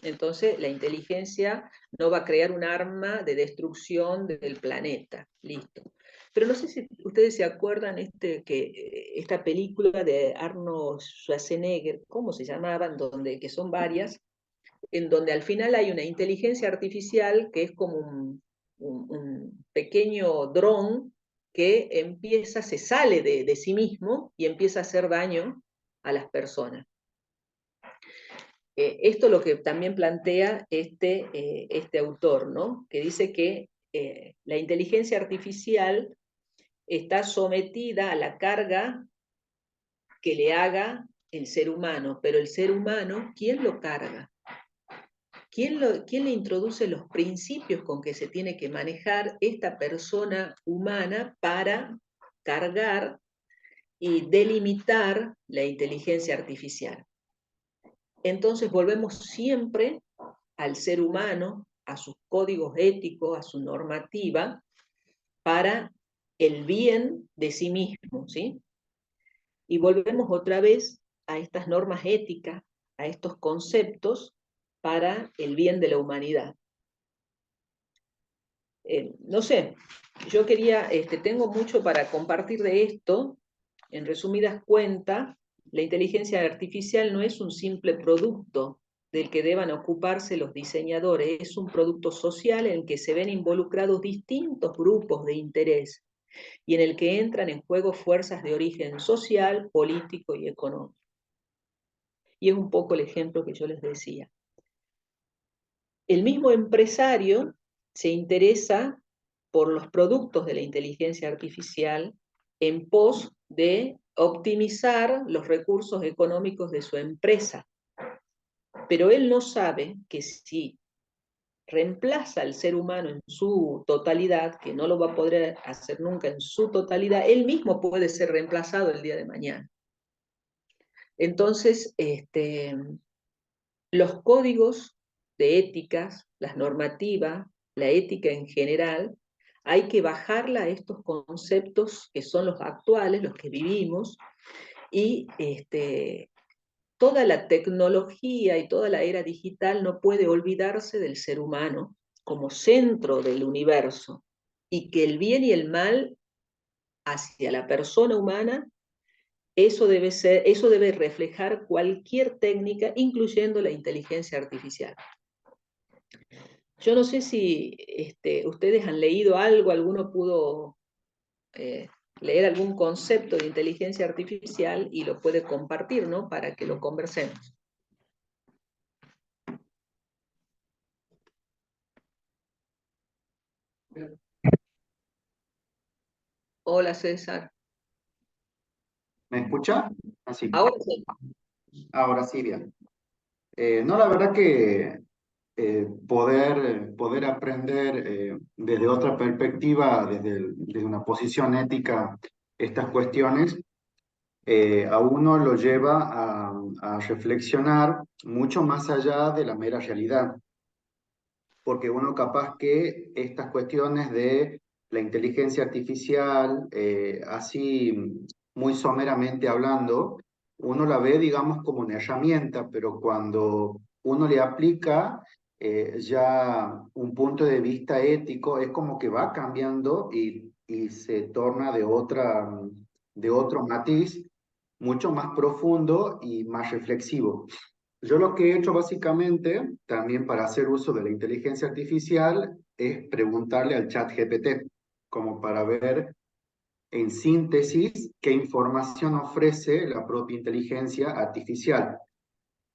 Entonces la inteligencia no va a crear un arma de destrucción del planeta, listo. Pero no sé si ustedes se acuerdan que esta película de Arnold Schwarzenegger, ¿cómo se llamaban? Que son varias, en donde al final hay una inteligencia artificial que es como un pequeño dron que se sale de sí mismo y empieza a hacer daño a las personas. Esto es lo que también plantea este autor, ¿no? Que dice que la inteligencia artificial está sometida a la carga que le haga el ser humano, pero el ser humano, ¿quién lo carga? ¿Quién le introduce los principios con que se tiene que manejar esta persona humana para cargar y delimitar la inteligencia artificial? Entonces volvemos siempre al ser humano, a sus códigos éticos, a su normativa, para el bien de sí mismo, ¿sí? Y volvemos otra vez a estas normas éticas, a estos conceptos, para el bien de la humanidad. No sé, yo tengo mucho para compartir de esto. En resumidas cuentas, la inteligencia artificial no es un simple producto del que deban ocuparse los diseñadores, es un producto social en el que se ven involucrados distintos grupos de interés y en el que entran en juego fuerzas de origen social, político y económico. Y es un poco el ejemplo que yo les decía. El mismo empresario se interesa por los productos de la inteligencia artificial en pos de optimizar los recursos económicos de su empresa. Pero él no sabe que si reemplaza al ser humano en su totalidad, que no lo va a poder hacer nunca en su totalidad, él mismo puede ser reemplazado el día de mañana. Entonces, los códigos de éticas, las normativas, la ética en general, hay que bajarla a estos conceptos que son los actuales, los que vivimos, y toda la tecnología y toda la era digital no puede olvidarse del ser humano como centro del universo, y que el bien y el mal hacia la persona humana, eso debe reflejar cualquier técnica, incluyendo la inteligencia artificial. Yo no sé si ustedes han leído algo, alguno pudo eh, leer algún concepto de inteligencia artificial y lo puede compartir, ¿no? Para que lo conversemos. Hola, César. ¿Me escucha? Así. Ahora sí. Ahora sí, bien. No, la verdad que poder aprender desde otra perspectiva, desde una posición ética, estas cuestiones, a uno lo lleva a reflexionar mucho más allá de la mera realidad, porque uno capaz que estas cuestiones de la inteligencia artificial, así muy someramente hablando, uno la ve, digamos, como una herramienta, pero cuando uno le aplica ya un punto de vista ético, es como que va cambiando y se torna de otro matiz mucho más profundo y más reflexivo. Yo lo que he hecho básicamente, también para hacer uso de la inteligencia artificial, es preguntarle al chat GPT, como para ver en síntesis qué información ofrece la propia inteligencia artificial.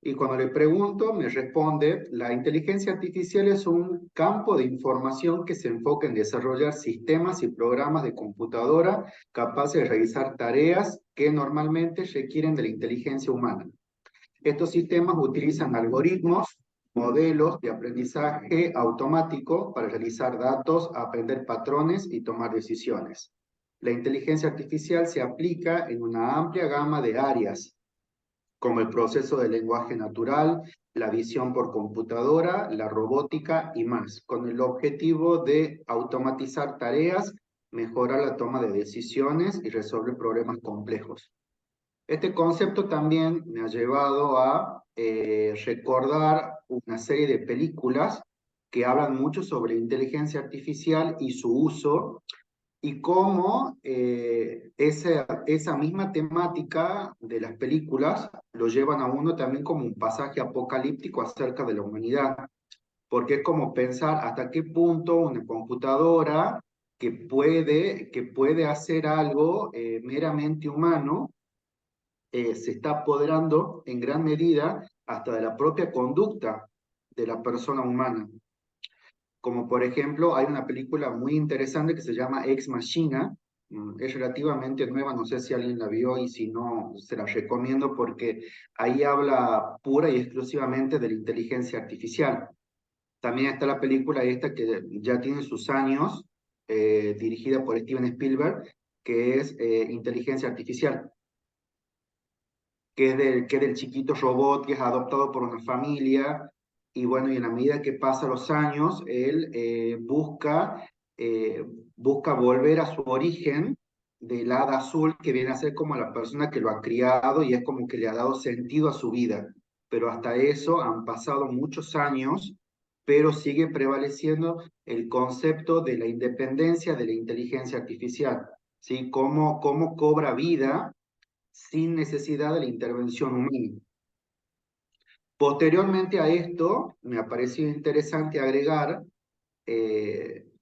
Y cuando le pregunto, me responde, la inteligencia artificial es un campo de información que se enfoca en desarrollar sistemas y programas de computadora capaces de realizar tareas que normalmente requieren de la inteligencia humana. Estos sistemas utilizan algoritmos, modelos de aprendizaje automático para realizar datos, aprender patrones y tomar decisiones. La inteligencia artificial se aplica en una amplia gama de áreas, como el proceso de lenguaje natural, la visión por computadora, la robótica y más, con el objetivo de automatizar tareas, mejorar la toma de decisiones y resolver problemas complejos. Este concepto también me ha llevado a recordar una serie de películas que hablan mucho sobre inteligencia artificial y su uso, y cómo esa misma temática de las películas lo llevan a uno también como un pasaje apocalíptico acerca de la humanidad, porque es como pensar hasta qué punto una computadora que puede hacer algo meramente humano, se está apoderando en gran medida hasta de la propia conducta de la persona humana. Como por ejemplo, hay una película muy interesante que se llama Ex Machina, es relativamente nueva, no sé si alguien la vio, y si no, se la recomiendo porque ahí habla pura y exclusivamente de la inteligencia artificial. También está la película esta que ya tiene sus años, dirigida por Steven Spielberg, que es Inteligencia Artificial, que es del chiquito robot que es adoptado por una familia, y bueno, y en la medida que pasan los años, él eh, busca volver a su origen del hada azul, que viene a ser como la persona que lo ha criado y es como que le ha dado sentido a su vida. Pero hasta eso han pasado muchos años, pero sigue prevaleciendo el concepto de la independencia de la inteligencia artificial, ¿sí? Cómo cobra vida sin necesidad de la intervención humana. Posteriormente a esto, me ha parecido interesante agregar,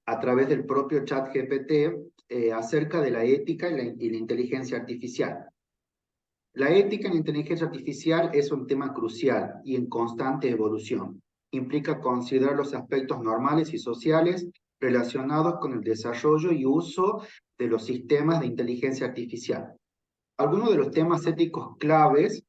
a través del propio chat GPT, acerca de la ética y la inteligencia artificial. La ética en la inteligencia artificial es un tema crucial y en constante evolución. Implica considerar los aspectos normales y sociales relacionados con el desarrollo y uso de los sistemas de inteligencia artificial. Algunos de los temas éticos claves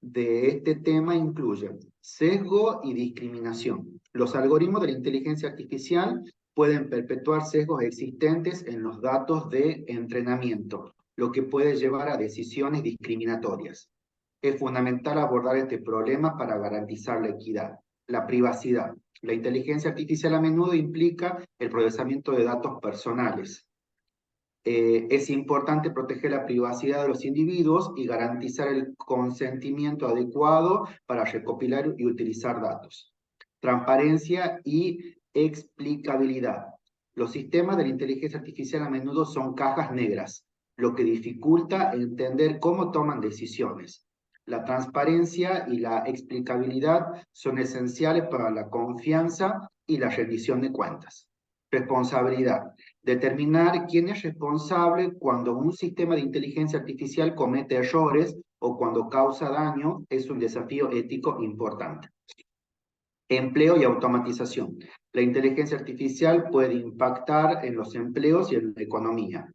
de este tema incluyen sesgo y discriminación. Los algoritmos de la inteligencia artificial pueden perpetuar sesgos existentes en los datos de entrenamiento, lo que puede llevar a decisiones discriminatorias. Es fundamental abordar este problema para garantizar la equidad. La privacidad. La inteligencia artificial a menudo implica el procesamiento de datos personales. es importante proteger la privacidad de los individuos y garantizar el consentimiento adecuado para recopilar y utilizar datos. Transparencia y explicabilidad. Los sistemas de la inteligencia artificial a menudo son cajas negras, lo que dificulta entender cómo toman decisiones. La transparencia y la explicabilidad son esenciales para la confianza y la rendición de cuentas. Responsabilidad. Determinar quién es responsable cuando un sistema de inteligencia artificial comete errores o cuando causa daño es un desafío ético importante. Empleo y automatización. La inteligencia artificial puede impactar en los empleos y en la economía.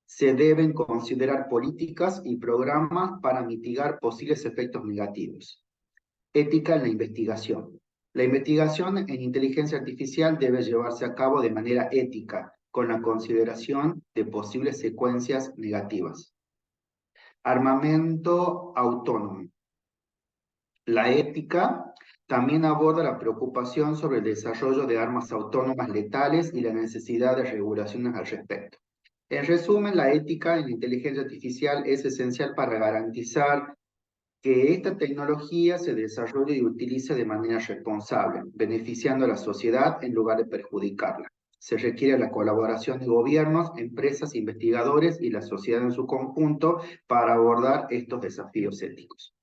Se deben considerar políticas y programas para mitigar posibles efectos negativos. Ética en la investigación. La investigación en inteligencia artificial debe llevarse a cabo de manera ética, con la consideración de posibles secuencias negativas. Armamento autónomo. La ética también aborda la preocupación sobre el desarrollo de armas autónomas letales y la necesidad de regulaciones al respecto. En resumen, la ética en la inteligencia artificial es esencial para garantizar que esta tecnología se desarrolle y utilice de manera responsable, beneficiando a la sociedad en lugar de perjudicarla. Se requiere la colaboración de gobiernos, empresas, investigadores y la sociedad en su conjunto para abordar estos desafíos éticos.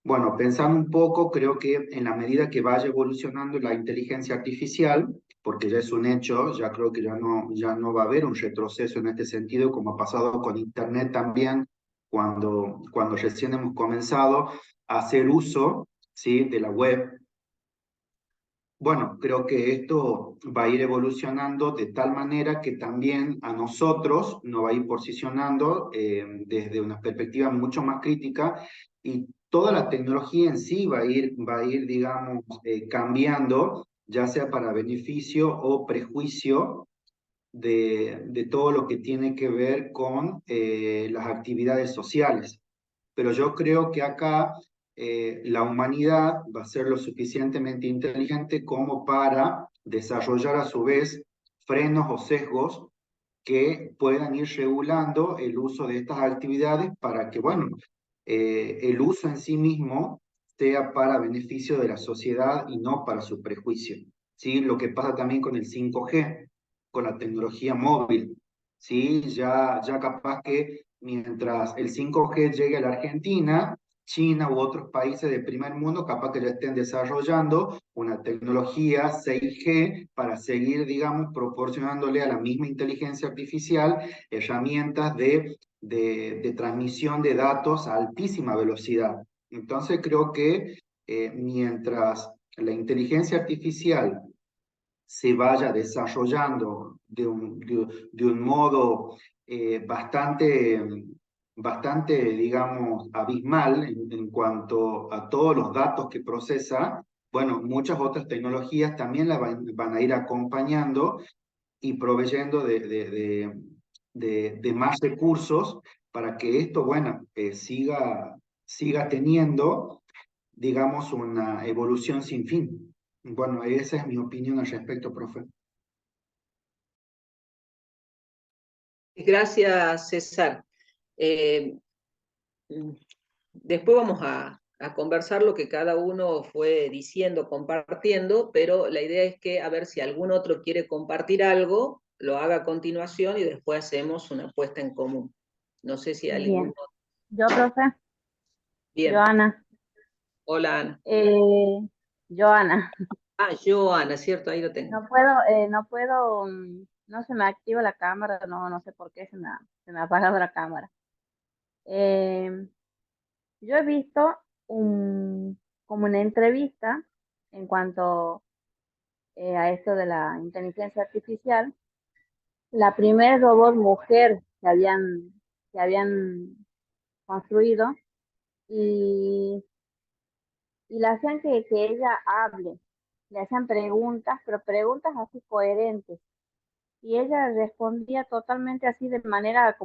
Bueno, pensando un poco, creo que en la medida que vaya evolucionando la inteligencia artificial, porque ya es un hecho, ya creo que ya no va a haber un retroceso en este sentido, como ha pasado con Internet también, cuando recién hemos comenzado a hacer uso, ¿sí?, de la web. Bueno, creo que esto va a ir evolucionando de tal manera que también a nosotros nos va a ir posicionando desde una perspectiva mucho más crítica y toda la tecnología en sí va a ir digamos, cambiando, ya sea para beneficio o prejuicio de todo lo que tiene que ver con las actividades sociales. Pero yo creo que acá la humanidad va a ser lo suficientemente inteligente como para desarrollar a su vez frenos o sesgos que puedan ir regulando el uso de estas actividades para que, bueno, el uso en sí mismo sea para beneficio de la sociedad y no para su prejuicio. ¿Sí? Lo que pasa también con el 5G, con la tecnología móvil. ¿Sí? Ya capaz que mientras el 5G llegue a la Argentina, China u otros países del primer mundo capaz que ya estén desarrollando una tecnología 6G para seguir, digamos, proporcionándole a la misma inteligencia artificial herramientas de transmisión de datos a altísima velocidad. Entonces creo que mientras la inteligencia artificial se vaya desarrollando de un modo bastante, digamos, abismal en cuanto a todos los datos que procesa, bueno, muchas otras tecnologías también la van a ir acompañando y proveyendo de más recursos para que esto, bueno, siga teniendo, digamos, una evolución sin fin. Bueno, esa es mi opinión al respecto, profe. Gracias, César. Después vamos a conversar lo que cada uno fue diciendo, compartiendo, pero la idea es que a ver si algún otro quiere compartir algo, lo haga a continuación y después hacemos una puesta en común. No sé si alguno... Bien. Yo, profe, Bien. Joana. Hola, Ana. Joana. Ah, Joana, cierto, ahí lo tengo. No se me activa la cámara, no sé por qué se me ha apagado la cámara. Yo he visto como una entrevista en cuanto a esto de la inteligencia artificial. La primer robot mujer que habían construido y le hacían que ella hable, le hacían preguntas, pero preguntas así coherentes. Y ella respondía totalmente así de manera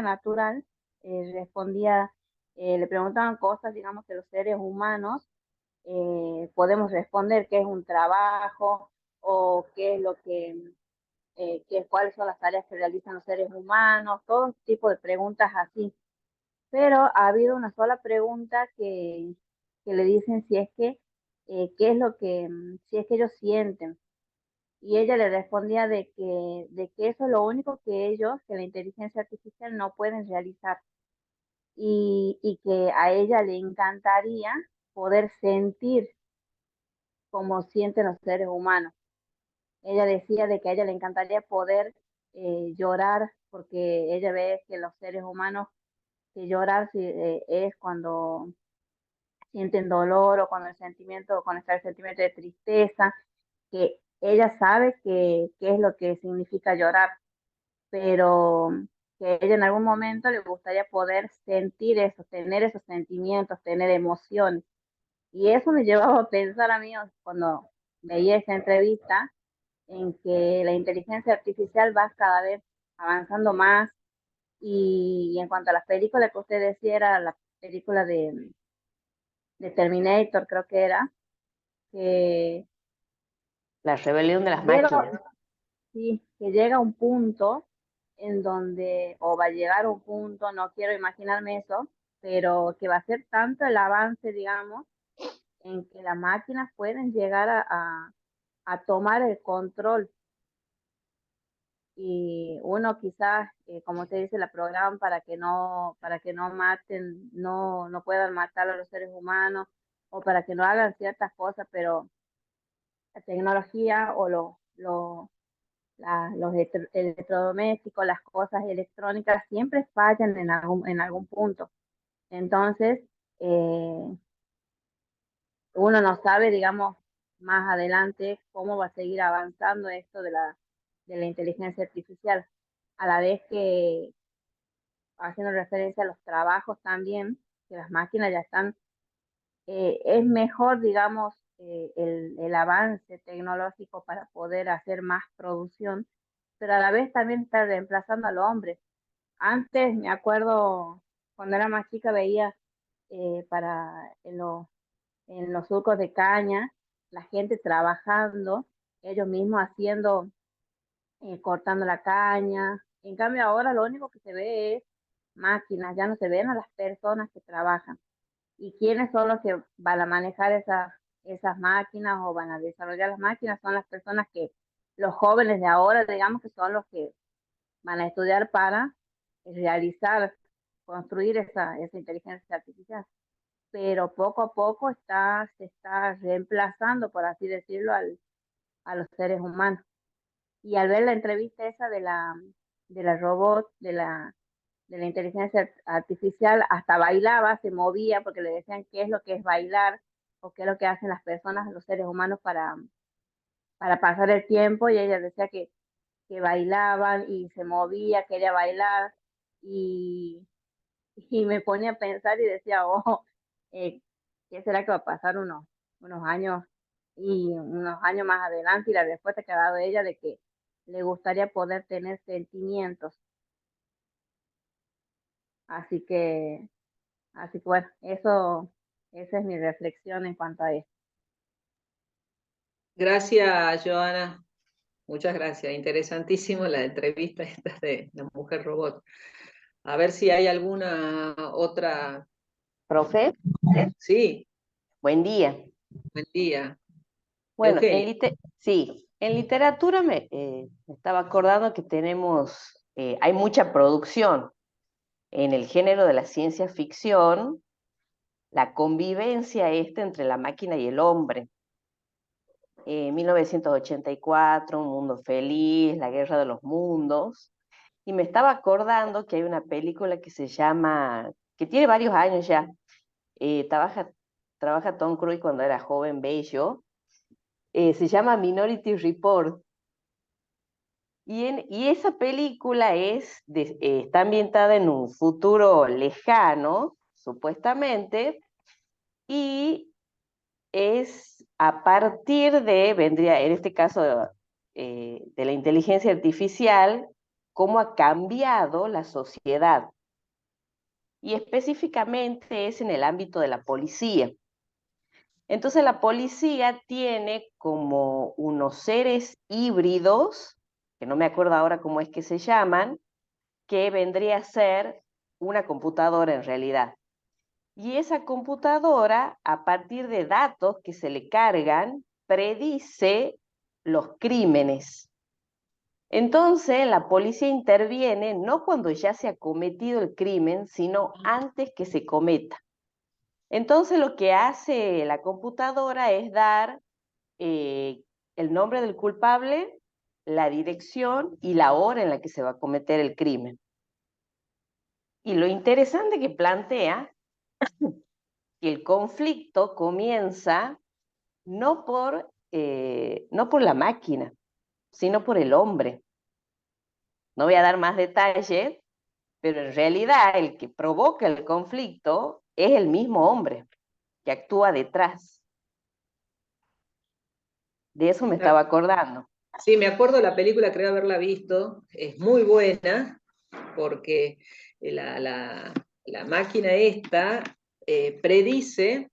natural, respondía, le preguntaban cosas, digamos, que los seres humanos podemos responder qué es un trabajo o qué es lo que cuáles son las tareas que realizan los seres humanos, todo tipo de preguntas así. Pero ha habido una sola pregunta que le dicen si es que, qué es lo que, si es que ellos sienten. Y ella le respondía de que eso es lo único que ellos, que la inteligencia artificial no pueden realizar. Y que a ella le encantaría poder sentir como sienten los seres humanos. Ella decía de que a ella le encantaría poder llorar, porque ella ve que los seres humanos, que llorar es cuando sienten dolor o cuando el sentimiento, cuando está el sentimiento de tristeza, que ella sabe qué es lo que significa llorar, pero que ella en algún momento le gustaría poder sentir eso, tener esos sentimientos, tener emociones. Y eso me llevaba a pensar a mí cuando veía esa entrevista, en que la inteligencia artificial va cada vez avanzando más. Y en cuanto a las películas que usted decía, era la película de Terminator, creo que era, que La rebelión de las llega, máquinas. sí, que llega a un punto en donde, o va a llegar a un punto, no quiero imaginarme eso, pero que va a ser tanto el avance, digamos, en que las máquinas pueden llegar a tomar el control. Y uno quizás, como te dice, la programan para que no maten, no puedan matar a los seres humanos, o para que no hagan ciertas cosas, pero la tecnología o los electrodomésticos, las cosas electrónicas siempre fallan en algún punto. Entonces, uno no sabe, digamos, más adelante cómo va a seguir avanzando esto de la inteligencia artificial, a la vez que, haciendo referencia a los trabajos también, que las máquinas ya están, es mejor, digamos, el avance tecnológico para poder hacer más producción, pero a la vez también está reemplazando al hombre. Antes, me acuerdo, cuando era más chica, veía en los surcos de caña, la gente trabajando, ellos mismos haciendo, cortando la caña. En cambio, ahora lo único que se ve es máquinas, ya no se ven a las personas que trabajan. ¿Y quiénes son los que van a manejar esas máquinas o van a desarrollar las máquinas? Son las personas que, los jóvenes de ahora, digamos, que son los que van a estudiar para realizar, construir esa inteligencia artificial. Pero poco a poco se está reemplazando, por así decirlo, a los seres humanos. Y al ver la entrevista esa de la robot, de la inteligencia artificial, hasta bailaba, se movía, porque le decían qué es lo que es bailar o qué es lo que hacen las personas, los seres humanos para pasar el tiempo, y ella decía que bailaban y se movía, quería bailar, y, y me ponía a pensar y decía, oh, ¿qué será que va a pasar unos años y unos años más adelante? Y la respuesta que ha dado ella de que le gustaría poder tener sentimientos. Así que, así que bueno, esa es mi reflexión en cuanto a eso. Gracias, Joana. Muchas gracias. Interesantísimo la entrevista esta de la mujer robot. A ver si hay alguna otra. Profe, Sí, buen día. buen día. Bueno, Eugenia. sí, en literatura me estaba acordando que hay mucha producción en el género de la ciencia ficción, la convivencia entre la máquina y el hombre. 1984, Un Mundo Feliz, La Guerra de los Mundos, y me estaba acordando que hay una película que se llama, que tiene varios años ya, trabaja Tom Cruise cuando era joven, bello, se llama Minority Report. Y esa película está ambientada en un futuro lejano, supuestamente, y es a partir vendría en este caso, de la inteligencia artificial, cómo ha cambiado la sociedad. Y específicamente es en el ámbito de la policía. Entonces la policía tiene como unos seres híbridos que no me acuerdo ahora cómo es que se llaman, que vendría a ser una computadora en realidad. Y esa computadora, a partir de datos que se le cargan, predice los crímenes. Entonces, la policía interviene no cuando ya se ha cometido el crimen, sino antes que se cometa. Entonces, lo que hace la computadora es dar el nombre del culpable, la dirección y la hora en la que se va a cometer el crimen. Y lo interesante que plantea que el conflicto comienza no por la máquina, sino por el hombre. No voy a dar más detalles, pero en realidad el que provoca el conflicto es el mismo hombre que actúa detrás. De eso me estaba acordando. Sí, me acuerdo la película, creo haberla visto, es muy buena, porque la máquina esta predice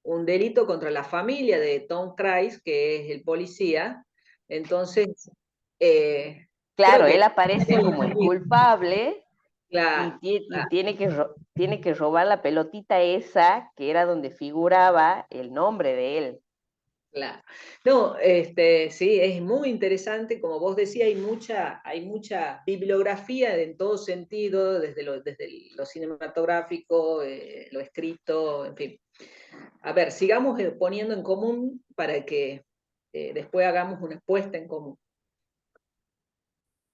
un delito contra la familia de Tom Cruise, que es el policía. Entonces, Claro, creo que él aparece como el culpable la, y tiene que robar la pelotita esa, que era donde figuraba el nombre de él. claro. No, sí, es muy interesante, como vos decías, hay mucha bibliografía en todo sentido, desde lo cinematográfico, lo escrito, en fin. A ver, sigamos poniendo en común para que después hagamos una expuesta en común.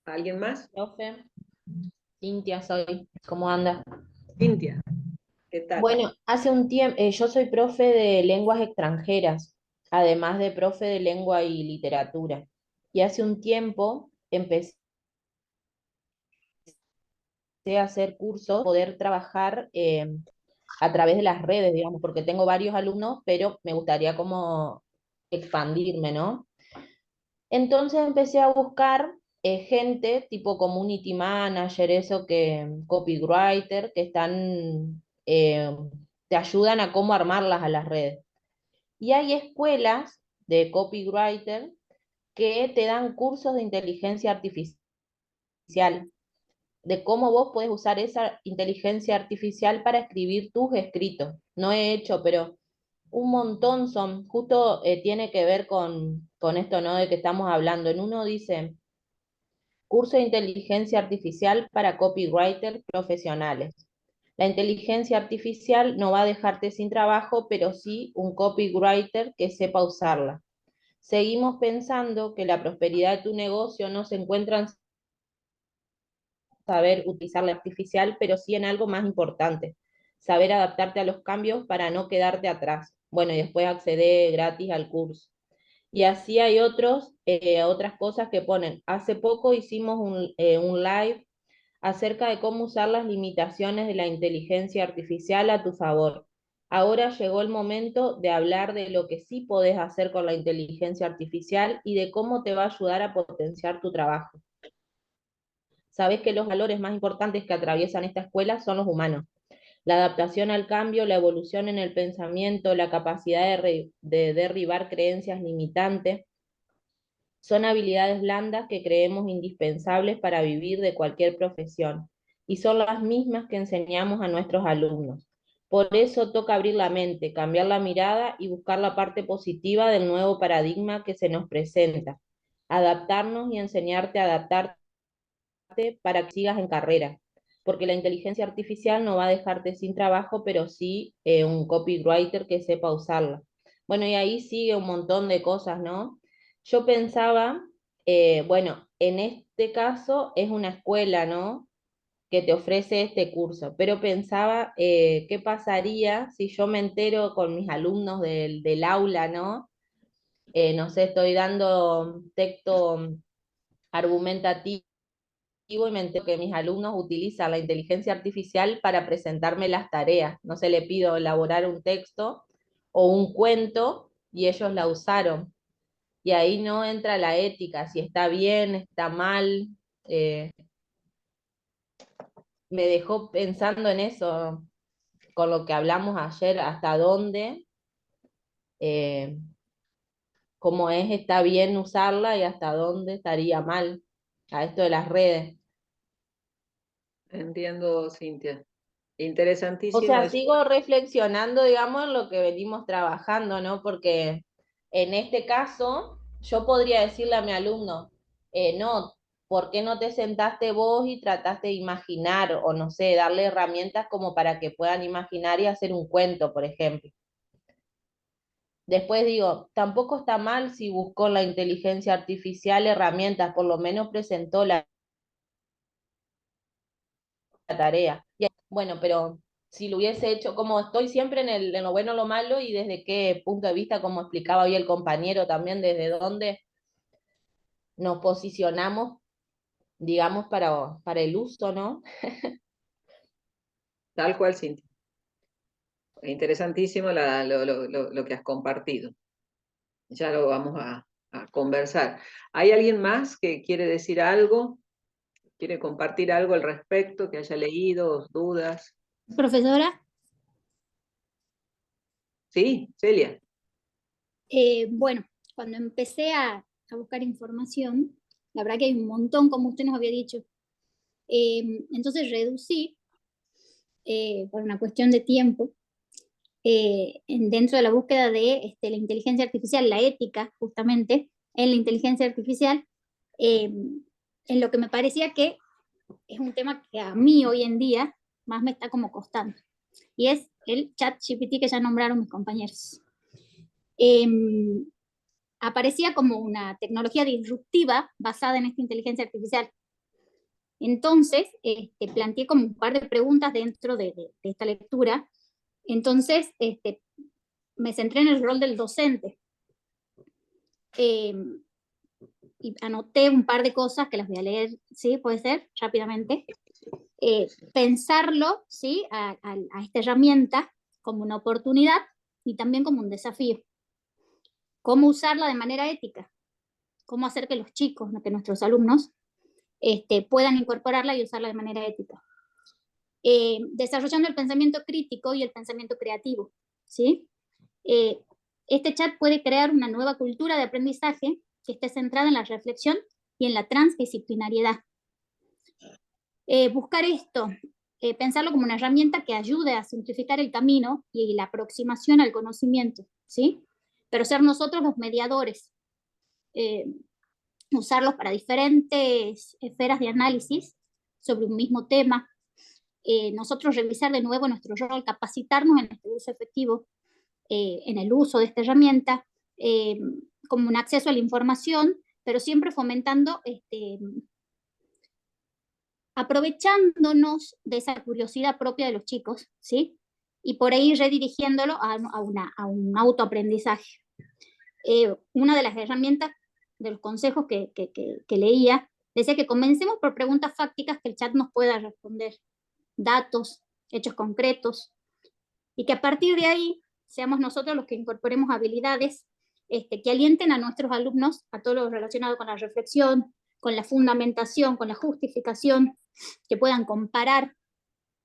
¿Alguien más? Profe, Cintia soy, ¿cómo anda? Cintia, ¿qué tal? Bueno, hace un tiempo, yo soy profe de lenguas extranjeras, además de profe de lengua y literatura. Y hace un tiempo empecé a hacer cursos, poder trabajar a través de las redes, digamos, porque tengo varios alumnos, pero me gustaría como expandirme, ¿no? Entonces empecé a buscar gente tipo community manager, eso que copywriter, que están, te ayudan a cómo armarlas a las redes. Y hay escuelas de copywriter que te dan cursos de inteligencia artificial, de cómo vos podés usar esa inteligencia artificial para escribir tus escritos. No he hecho, pero un montón son, justo tiene que ver con esto, ¿no? De que estamos hablando. En uno dice, curso de inteligencia artificial para copywriters profesionales. La inteligencia artificial no va a dejarte sin trabajo, pero sí un copywriter que sepa usarla. Seguimos pensando que la prosperidad de tu negocio no se encuentra en saber utilizar la artificial, pero sí en algo más importante, saber adaptarte a los cambios para no quedarte atrás. Bueno, y después acceder gratis al curso. Y así hay otras cosas que ponen. Hace poco hicimos un live acerca de cómo usar las limitaciones de la inteligencia artificial a tu favor. Ahora llegó el momento de hablar de lo que sí podés hacer con la inteligencia artificial y de cómo te va a ayudar a potenciar tu trabajo. Sabés que los valores más importantes que atraviesan esta escuela son los humanos. La adaptación al cambio, la evolución en el pensamiento, la capacidad de derribar creencias limitantes, son habilidades blandas que creemos indispensables para vivir de cualquier profesión y son las mismas que enseñamos a nuestros alumnos. Por eso toca abrir la mente, cambiar la mirada y buscar la parte positiva del nuevo paradigma que se nos presenta. Adaptarnos y enseñarte a adaptarte para que sigas en carrera, porque la inteligencia artificial no va a dejarte sin trabajo, pero sí un copywriter que sepa usarla. Bueno, y ahí sigue un montón de cosas, ¿no? Yo pensaba, bueno, en este caso es una escuela, ¿no? Que te ofrece este curso, pero pensaba, ¿qué pasaría si yo me entero con mis alumnos del aula, ¿no? No sé, estoy dando texto argumentativo y me entero que mis alumnos utilizan la inteligencia artificial para presentarme las tareas. No se le pido elaborar un texto o un cuento y ellos la usaron. Y ahí no entra la ética, si está bien, está mal. eh, Me dejó pensando en eso, con lo que hablamos ayer, hasta dónde, eh, cómo es, está bien usarla y hasta dónde estaría mal. a esto de las redes. Entiendo, Cintia. O Interesantísimo sea, eso. sigo reflexionando, digamos, en lo que venimos trabajando, ¿no? Porque en este caso, yo podría decirle a mi alumno, no, ¿por qué no te sentaste vos y trataste de imaginar, o no sé, darle herramientas como para que puedan imaginar y hacer un cuento, por ejemplo? Después digo, tampoco está mal si buscó en la inteligencia artificial herramientas, por lo menos presentó la tarea. Bueno, pero si lo hubiese hecho, como estoy siempre en lo bueno, lo malo, y desde qué punto de vista, como explicaba hoy el compañero también, desde dónde nos posicionamos, digamos, para el uso, ¿no? Tal cual, Cintia. Interesantísimo lo que has compartido. Ya lo vamos a conversar. ¿Hay alguien más que quiere decir algo? ¿Quiere compartir algo al respecto, que haya leído, dudas? Profesora, Sí, Celia. bueno, cuando empecé a buscar información, la verdad que hay un montón, como usted nos había dicho. Entonces reducí, por una cuestión de tiempo, dentro de la búsqueda de la inteligencia artificial, la ética, justamente, en la inteligencia artificial, en lo que me parecía que es un tema que a mí hoy en día más me está como costando, y es el chat GPT que ya nombraron mis compañeros. Aparecía como una tecnología disruptiva basada en esta inteligencia artificial. Entonces, planteé como un par de preguntas dentro de esta lectura. Entonces, me centré en el rol del docente. Y anoté un par de cosas que las voy a leer, ¿sí? Puede ser, rápidamente. Pensarlo, ¿sí? A esta herramienta como una oportunidad y también como un desafío. Cómo usarla de manera ética. Cómo hacer que los chicos, que nuestros alumnos, puedan incorporarla y usarla de manera ética. Desarrollando el pensamiento crítico y el pensamiento creativo, ¿sí? Este chat puede crear una nueva cultura de aprendizaje que esté centrada en la reflexión y en la transdisciplinariedad. Buscar esto, pensarlo como una herramienta que ayude a simplificar el camino y la aproximación al conocimiento, ¿sí? Pero ser nosotros los mediadores, usarlos para diferentes esferas de análisis sobre un mismo tema, nosotros revisar de nuevo nuestro rol, capacitarnos en este uso efectivo, en el uso de esta herramienta, como un acceso a la información, pero siempre fomentando, aprovechándonos de esa curiosidad propia de los chicos, ¿sí? Y por ahí redirigiéndolo a un autoaprendizaje. Una de las herramientas, de los consejos que leía, decía que comencemos por preguntas fácticas que el chat nos pueda responder, datos, hechos concretos, y que a partir de ahí seamos nosotros los que incorporemos habilidades que alienten a nuestros alumnos a todo lo relacionado con la reflexión, con la fundamentación, con la justificación, que puedan comparar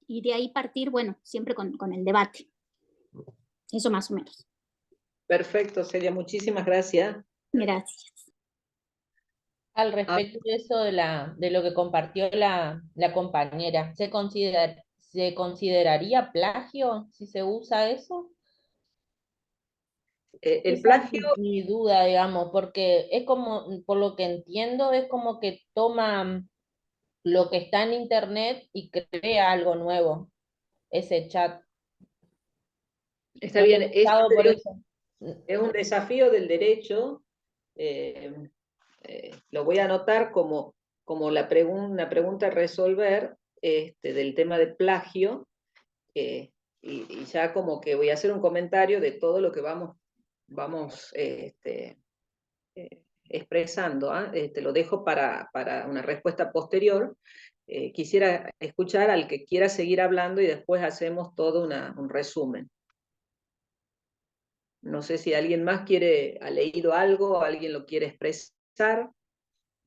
y de ahí partir, bueno, siempre con el debate. Eso más o menos. Perfecto, Celia, muchísimas gracias. Gracias. Al respecto de eso de lo que compartió la compañera, ¿se consideraría plagio si se usa eso? El Esa plagio, es mi duda, digamos, porque es como, por lo que entiendo, es como que toma lo que está en internet y crea algo nuevo, ese chat. está No lo bien, he usado por eso. es un desafío del derecho. Lo voy a anotar como una pregunta a resolver del tema de plagio, y ya como que voy a hacer un comentario de todo lo que vamos expresando. Lo dejo para una respuesta posterior. Quisiera escuchar al que quiera seguir hablando y después hacemos todo un resumen. No sé si alguien más ha leído algo, alguien lo quiere expresar,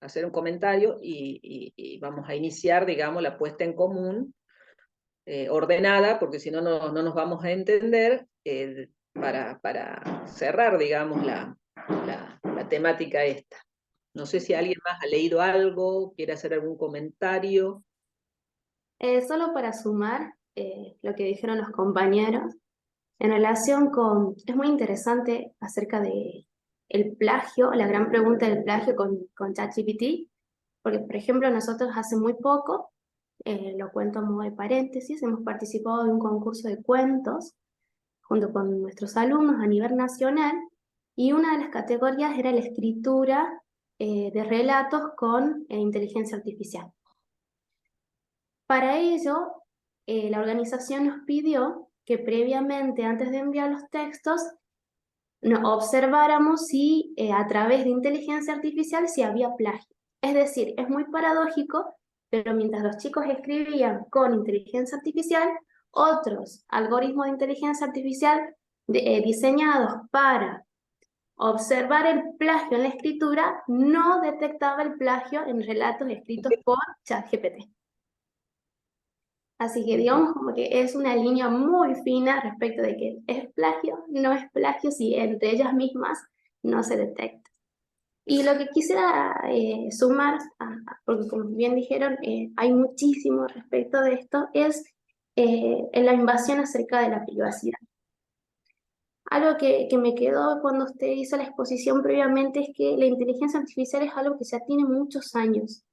hacer un comentario, y vamos a iniciar, digamos, la puesta en común ordenada, porque si no, no nos vamos a entender, para cerrar, digamos, la temática esta. No sé si alguien más ha leído algo, quiere hacer algún comentario. Solo para sumar lo que dijeron los compañeros, en relación con, es muy interesante acerca de el plagio, la gran pregunta del plagio con ChatGPT, porque por ejemplo nosotros hace muy poco, lo cuento a modo de paréntesis, hemos participado de un concurso de cuentos junto con nuestros alumnos a nivel nacional, y una de las categorías era la escritura de relatos con inteligencia artificial. Para ello, la organización nos pidió que previamente, antes de enviar los textos, observáramos si a través de inteligencia artificial si había plagio. Es decir, es muy paradójico, pero mientras los chicos escribían con inteligencia artificial, otros algoritmos de inteligencia artificial diseñados para observar el plagio en la escritura no detectaba el plagio en relatos escritos por ChatGPT. Así que digamos como que es una línea muy fina respecto de que es plagio, no es plagio si entre ellas mismas no se detecta. Y lo que quisiera sumar, porque como bien dijeron, hay muchísimo respecto de esto, es la invasión acerca de la privacidad. Algo que me quedó cuando usted hizo la exposición previamente es que la inteligencia artificial es algo que ya tiene muchos años.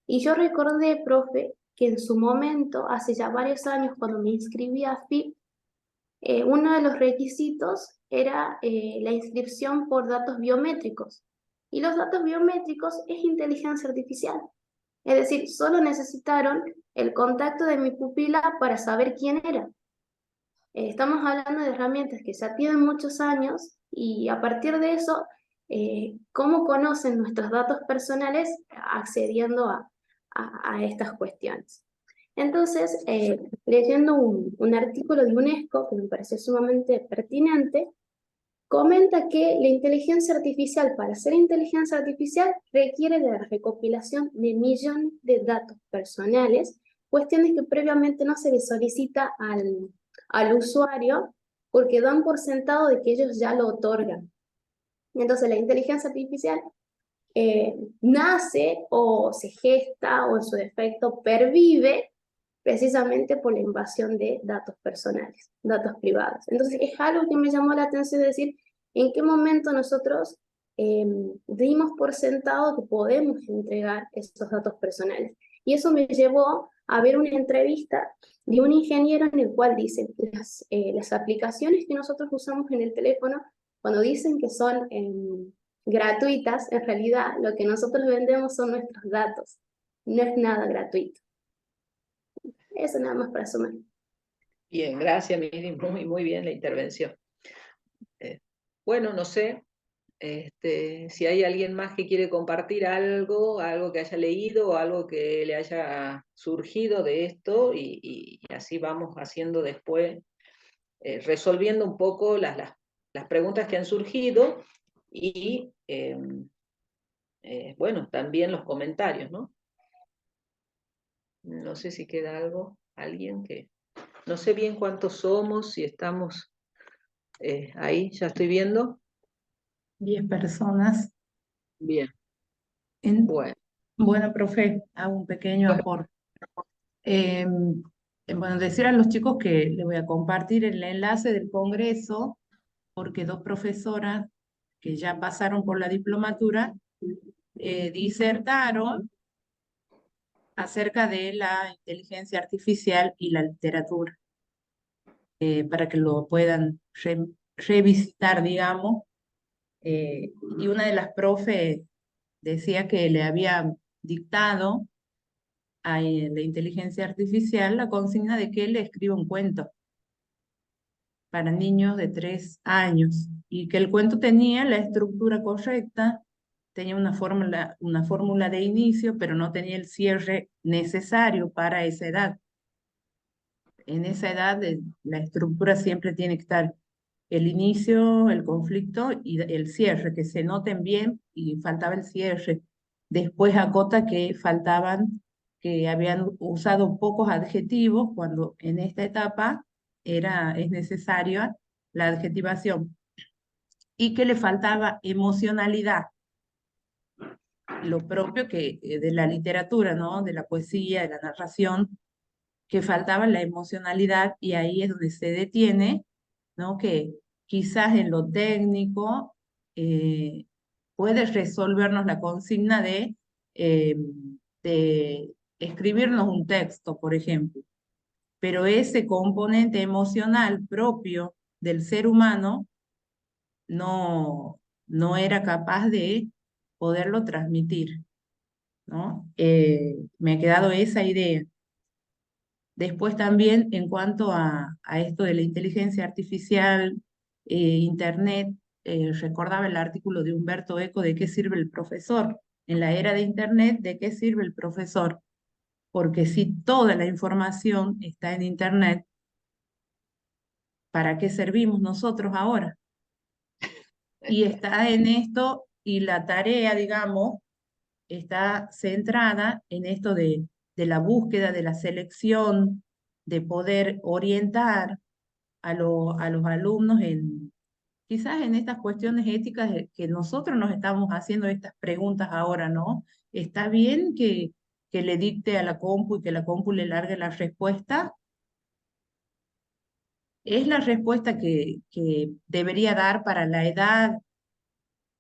Y yo recordé, profe, que en su momento, hace ya varios años, cuando me inscribí a FIP, uno de los requisitos era la inscripción por datos biométricos. Y los datos biométricos es inteligencia artificial. Es decir, solo necesitaron el contacto de mi pupila para saber quién era. Estamos hablando de herramientas que ya tienen muchos años, y a partir de eso, ¿cómo conocen nuestros datos personales accediendo a estas cuestiones? Entonces, leyendo un artículo de UNESCO que me pareció sumamente pertinente, comenta que la inteligencia artificial, para ser inteligencia artificial, requiere de la recopilación de millones de datos personales, cuestiones que previamente no se le solicita al usuario, porque dan por sentado de que ellos ya lo otorgan. Entonces la inteligencia artificial nace o se gesta o en su defecto pervive precisamente por la invasión de datos personales, datos privados. Entonces es algo que me llamó la atención, de decir, en qué momento nosotros dimos por sentado que podemos entregar esos datos personales. Y eso me llevó a ver una entrevista de un ingeniero en el cual dice, las aplicaciones que nosotros usamos en el teléfono, cuando dicen que son gratuitas, en realidad lo que nosotros vendemos son nuestros datos, no es nada gratuito. Eso nada más para sumar. Bien, gracias, Miri, muy bien la intervención. Bueno, no sé si hay alguien más que quiere compartir algo que haya leído o algo que le haya surgido de esto, y así vamos haciendo después, resolviendo un poco las preguntas que han surgido y, bueno, también los comentarios, ¿no? No sé si queda algo, alguien que... No sé bien cuántos somos, si estamos ahí, ya estoy viendo. 10 personas. Bien. Bueno. Bueno, profe, hago un pequeño aporte. Bueno, decir a los chicos que les voy a compartir el enlace del congreso, porque 2 profesoras que ya pasaron por la diplomatura disertaron acerca de la inteligencia artificial y la literatura, para que lo puedan revisitar, digamos. Y una de las profes decía que le había dictado a la inteligencia artificial la consigna de que le escriba un cuento para niños de 3 años, y que el cuento tenía la estructura correcta, tenía una fórmula de inicio, pero no tenía el cierre necesario para esa edad. En esa edad la estructura siempre tiene que estar el inicio, el conflicto y el cierre, que se noten bien, y faltaba el cierre. Después acota que habían usado pocos adjetivos, cuando en esta etapa es necesaria la adjetivación, y que le faltaba emocionalidad. lo propio de la literatura, ¿no? De la poesía, de la narración, que faltaba la emocionalidad y ahí es donde se detiene, ¿no? Que quizás en lo técnico puede resolvernos la consigna eh, de escribirnos un texto, por ejemplo, pero ese componente emocional propio del ser humano no era capaz de poderlo transmitir, ¿no? Me ha quedado esa idea. Después también en cuanto a esto de la inteligencia artificial, Internet, recordaba el artículo de Humberto Eco de qué sirve el profesor. En la era de Internet, ¿de qué sirve el profesor? Porque si toda la información está en Internet, ¿para qué servimos nosotros ahora? Y está en esto, y la tarea, digamos, está centrada en esto de la búsqueda, de la selección, de poder orientar a los alumnos quizás en estas cuestiones éticas que nosotros nos estamos haciendo estas preguntas ahora, ¿no? ¿Está bien que le dicte a la compu y que la compu le largue la respuesta? ¿Es la respuesta que debería dar para la edad,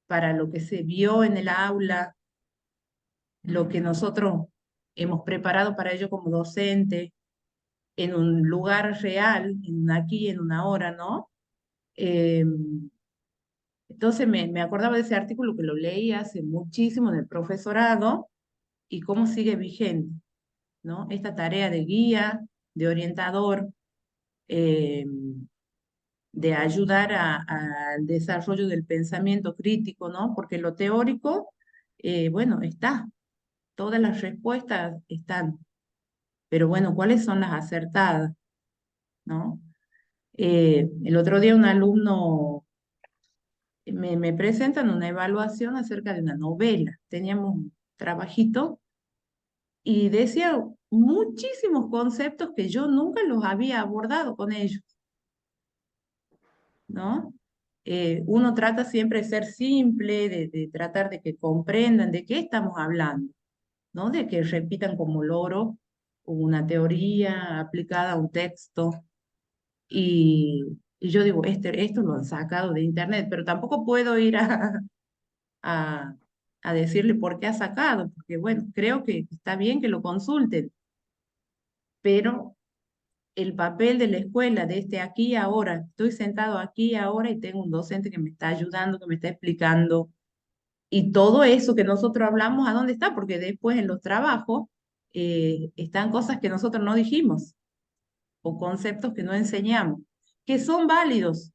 para lo que se vio en el aula, lo que nosotros hemos preparado para ello como docente, en un lugar real, en un aquí, en una hora, ¿no? Eh, entonces me acordaba de ese artículo que lo leí hace muchísimo en el profesorado y cómo sigue vigente, ¿no? Esta tarea de guía, de orientador, eh, de ayudar al desarrollo del pensamiento crítico, ¿no? Porque lo teórico, bueno, está, todas las respuestas están, pero bueno, ¿cuáles son las acertadas, ¿no? El otro día un alumno me presentan una evaluación acerca de una novela. Teníamos un trabajito y decía muchísimos conceptos que yo nunca los había abordado con ellos, ¿no? Uno trata siempre de ser simple, de tratar de que comprendan de qué estamos hablando, ¿no? De que repitan como loro una teoría aplicada a un texto. Y yo digo, esto lo han sacado de internet, pero tampoco puedo ir a, a decirle por qué ha sacado, porque bueno, creo que está bien que lo consulten, pero el papel de la escuela, de este aquí y ahora, estoy sentado aquí y ahora y tengo un docente que me está ayudando, que me está explicando, y todo eso que nosotros hablamos, ¿a dónde está? Porque después en los trabajos están cosas que nosotros no dijimos o conceptos que no enseñamos, que son válidos,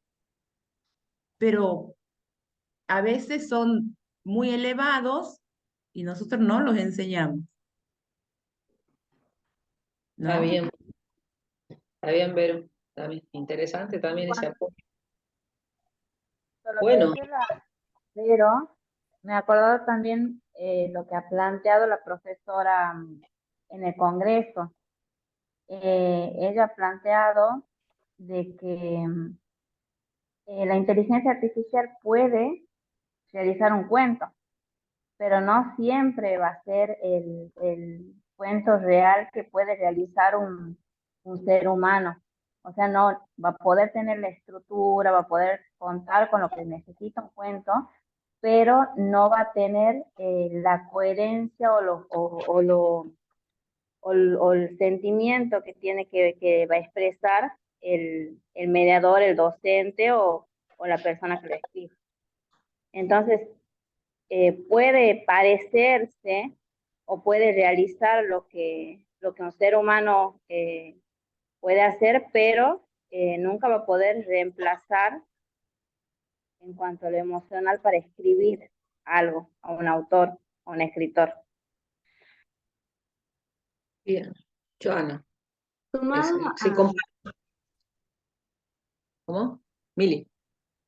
pero a veces son muy elevados y nosotros no los enseñamos, Está ¿no? bien, Vero. Está bien. Interesante también ese apoyo. Por lo que Bueno, decía pero me acuerdo también lo que ha planteado la profesora en el Congreso. Ella ha planteado de que la inteligencia artificial puede realizar un cuento, pero no siempre va a ser el cuento real que puede realizar un ser humano. O sea, no va a poder tener la estructura, va a poder contar con lo que necesita un cuento, pero no va a tener la coherencia o el sentimiento que tiene que va a expresar el mediador, el docente o la persona que lo escribe. Entonces, puede parecerse o puede realizar lo que un ser humano puede hacer, pero nunca va a poder reemplazar en cuanto a lo emocional para escribir algo a un autor, a un escritor. bien. Joana, Sumado sí, a, ¿cómo? Mili.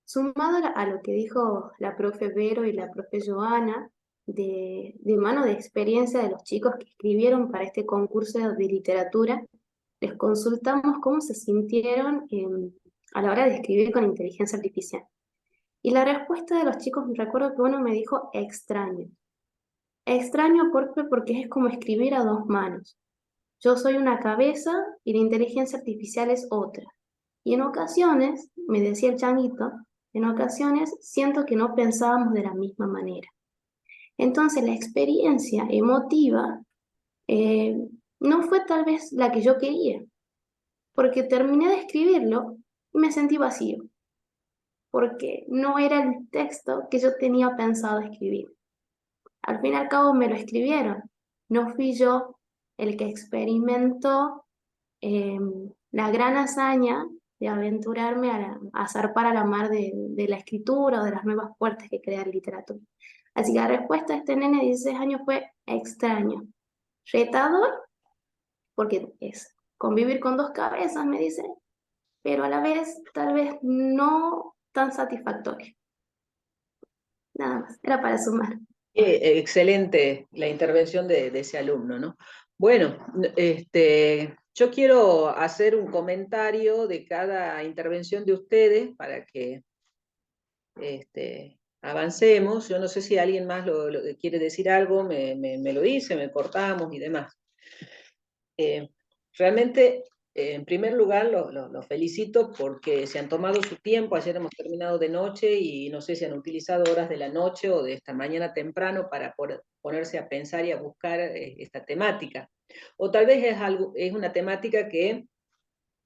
Sumado a lo que dijo la profe Vero y la profe Joana, de mano de experiencia de los chicos que escribieron para este concurso de literatura, les consultamos cómo se sintieron a la hora de escribir con inteligencia artificial. Y la respuesta de los chicos, me recuerdo que uno me dijo extraño. Extraño porque es como escribir a dos manos. Yo soy una cabeza y la inteligencia artificial es otra. Y en ocasiones, me decía el changuito, en ocasiones siento que no pensábamos de la misma manera. Entonces la experiencia emotiva eh, no fue tal vez la que yo quería, porque terminé de escribirlo y me sentí vacío, porque no era el texto que yo tenía pensado escribir. Al fin y al cabo me lo escribieron, no fui yo el que experimentó eh, la gran hazaña de aventurarme a zarpar a la mar de la escritura o de las nuevas puertas que crea la literatura. Así que la respuesta de este nene de 16 años fue extraño, retador, porque es convivir con dos cabezas, me dice, pero a la vez tal vez no tan satisfactorio. Nada más, era para sumar. Excelente la intervención de ese alumno, ¿no? Bueno, yo quiero hacer un comentario de cada intervención de ustedes para que avancemos. Yo no sé si alguien más quiere decir algo, me lo dice, me cortamos y demás. Realmente, en primer lugar, los felicito porque se han tomado su tiempo. Ayer hemos terminado de noche y no sé si han utilizado horas de la noche o de esta mañana temprano para ponerse a pensar y a buscar esta temática. O tal vez es una temática que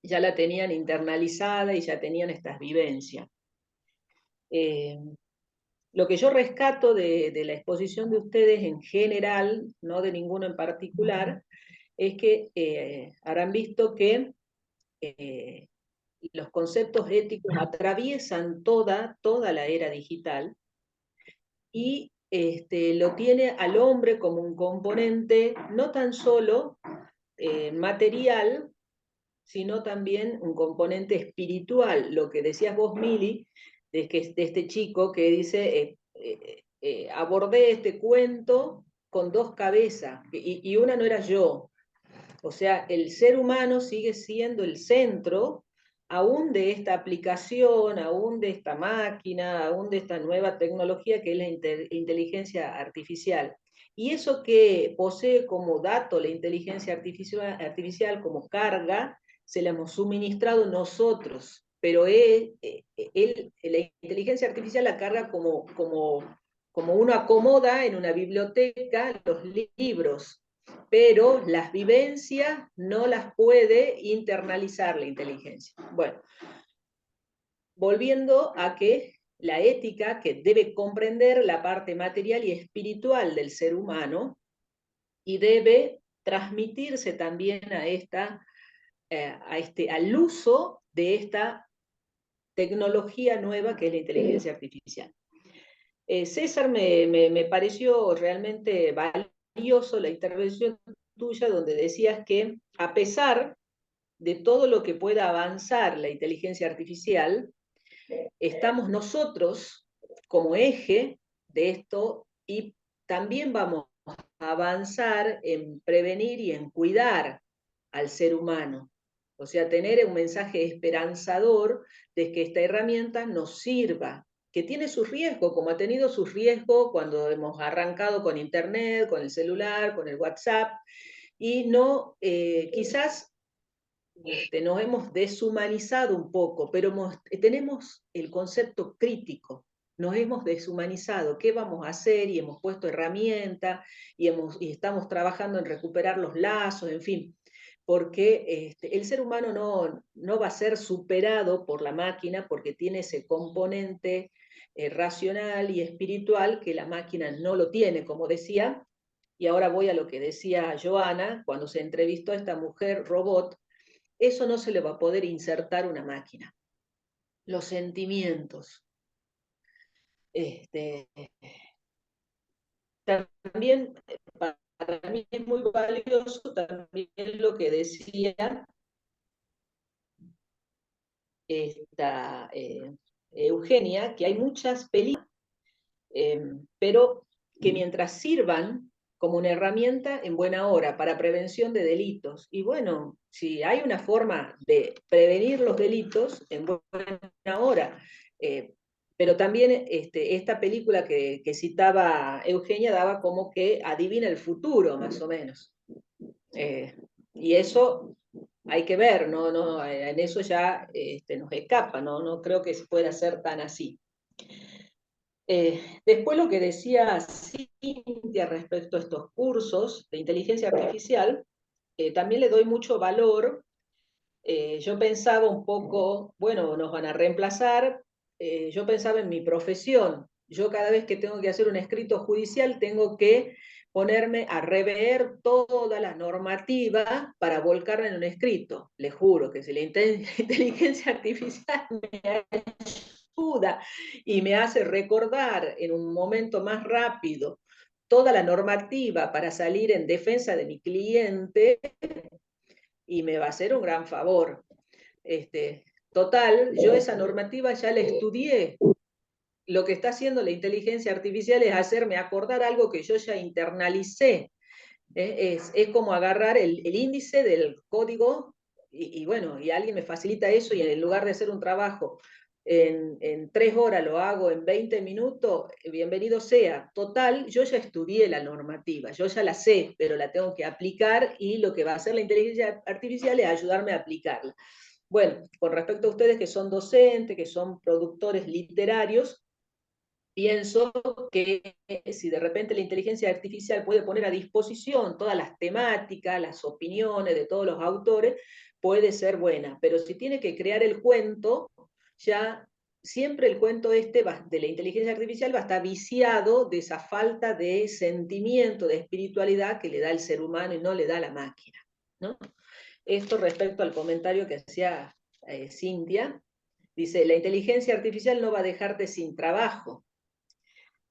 ya la tenían internalizada y ya tenían estas vivencias. Lo que yo rescato de la exposición de ustedes en general, no de ninguno en particular, es que habrán visto que los conceptos éticos atraviesan toda la era digital y lo tiene al hombre como un componente no tan solo material, sino también un componente espiritual. Lo que decías vos, Mili, de este chico que dice, abordé este cuento con dos cabezas, y una no era yo. O sea, el ser humano sigue siendo el centro, aún de esta aplicación, aún de esta máquina, aún de esta nueva tecnología que es la inteligencia artificial. Y eso que posee como dato la inteligencia artificial como carga, se la hemos suministrado nosotros, pero la inteligencia artificial la carga como uno acomoda en una biblioteca los libros, pero las vivencias no las puede internalizar la inteligencia. Bueno, volviendo a que la ética, que debe comprender la parte material y espiritual del ser humano, y debe transmitirse también al uso de esta tecnología nueva que es la inteligencia artificial. César, me pareció realmente valioso la intervención tuya, donde decías que a pesar de todo lo que pueda avanzar la inteligencia artificial, estamos nosotros como eje de esto y también vamos a avanzar en prevenir y en cuidar al ser humano. O sea, tener un mensaje esperanzador de que esta herramienta nos sirva, que tiene sus riesgos, como ha tenido sus riesgos cuando hemos arrancado con Internet, con el celular, con el WhatsApp, y no, quizás nos hemos deshumanizado un poco, pero tenemos el concepto crítico, nos hemos deshumanizado, ¿qué vamos a hacer? Y hemos puesto herramientas, y estamos trabajando en recuperar los lazos, en fin, porque el ser humano no va a ser superado por la máquina porque tiene ese componente racional y espiritual que la máquina no lo tiene, como decía. Y ahora voy a lo que decía Joana cuando se entrevistó a esta mujer robot. Eso no se le va a poder insertar una máquina. Los sentimientos. También para mí es muy valioso también lo que decía Eugenia, que hay muchas películas, pero que mientras sirvan como una herramienta en buena hora para prevención de delitos. Y bueno, si hay una forma de prevenir los delitos en buena hora, Pero también esta película que citaba Eugenia daba como que adivina el futuro, más o menos. Y eso hay que ver, en eso ya nos escapa, no creo que pueda ser tan así. Después lo que decía Cintia respecto a estos cursos de inteligencia artificial, también le doy mucho valor. Yo pensaba un poco, bueno, nos van a reemplazar, yo pensaba en mi profesión. Yo cada vez que tengo que hacer un escrito judicial tengo que ponerme a rever toda la normativa para volcarla en un escrito. Les juro que si la inteligencia artificial me ayuda y me hace recordar en un momento más rápido toda la normativa para salir en defensa de mi cliente, y me va a hacer un gran favor. Total, yo esa normativa ya la estudié. Lo que está haciendo la inteligencia artificial es hacerme acordar algo que yo ya internalicé. Es como agarrar el índice del código y bueno, y alguien me facilita eso y en lugar de hacer un trabajo en 3 horas lo hago en 20 minutos, bienvenido sea. Total, yo ya estudié la normativa, yo ya la sé, pero la tengo que aplicar y lo que va a hacer la inteligencia artificial es ayudarme a aplicarla. Bueno, con respecto a ustedes que son docentes, que son productores literarios, pienso que si de repente la inteligencia artificial puede poner a disposición todas las temáticas, las opiniones de todos los autores, puede ser buena. Pero si tiene que crear el cuento, ya siempre el cuento de la inteligencia artificial va a estar viciado de esa falta de sentimiento, de espiritualidad que le da el ser humano y no le da la máquina, ¿no? Esto respecto al comentario que hacía Cintia. Dice, la inteligencia artificial no va a dejarte sin trabajo.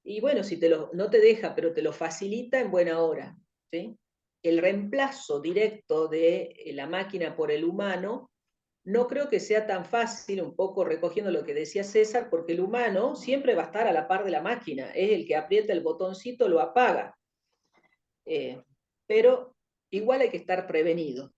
Y bueno, si no te deja, pero te lo facilita en buena hora, ¿sí? El reemplazo directo de la máquina por el humano no creo que sea tan fácil, un poco recogiendo lo que decía César, porque el humano siempre va a estar a la par de la máquina, es el que aprieta el botoncito, lo apaga. Pero igual hay que estar prevenido.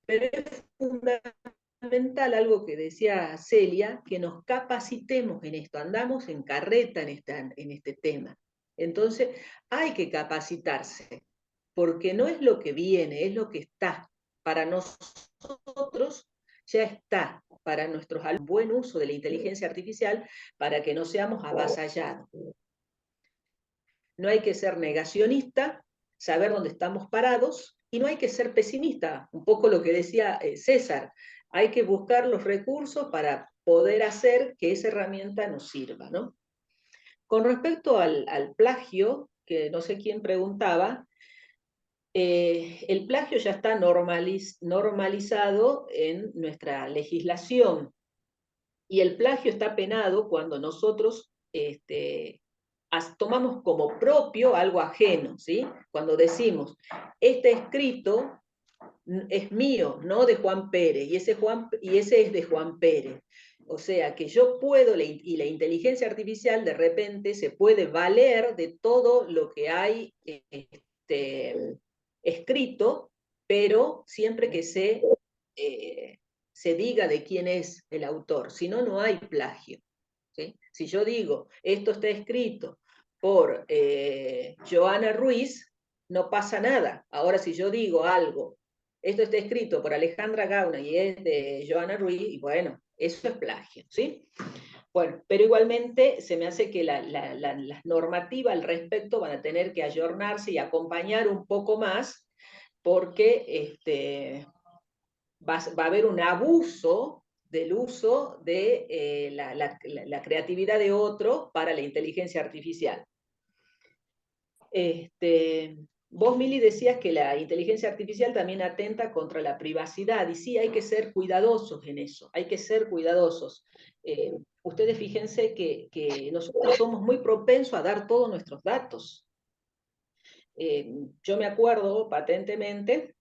Pero es fundamental algo que decía Celia, que nos capacitemos en esto, andamos en carreta en este tema. Entonces hay que capacitarse, porque no es lo que viene, es lo que está. Para nosotros ya está, para nuestros alumnos, buen uso de la inteligencia artificial para que no seamos avasallados. No hay que ser negacionista, saber dónde estamos parados, y no hay que ser pesimista, un poco lo que decía César, hay que buscar los recursos para poder hacer que esa herramienta nos sirva, ¿no? Con respecto al plagio, que no sé quién preguntaba, el plagio ya está normalizado en nuestra legislación, y el plagio está penado cuando nosotros tomamos como propio algo ajeno, ¿sí? Cuando decimos, este escrito es mío, no de Juan Pérez, y ese es de Juan Pérez. O sea, que yo puedo, y la inteligencia artificial de repente se puede valer de todo lo que hay escrito, pero siempre que se diga de quién es el autor, si no, no hay plagio. ¿Sí? Si yo digo, esto está escrito por Joana Ruiz, no pasa nada. Ahora, si yo digo algo, esto está escrito por Alejandra Gauna y es de Joana Ruiz, y bueno, eso es plagio, ¿sí? Bueno, pero igualmente se me hace que las normativas al respecto van a tener que ayornarse y acompañar un poco más, porque va a haber un abuso del uso de la creatividad de otro para la inteligencia artificial. Vos, Mili, decías que la inteligencia artificial también atenta contra la privacidad, y sí, hay que ser cuidadosos en eso, hay que ser cuidadosos. Ustedes fíjense que nosotros somos muy propensos a dar todos nuestros datos. Yo me acuerdo patentemente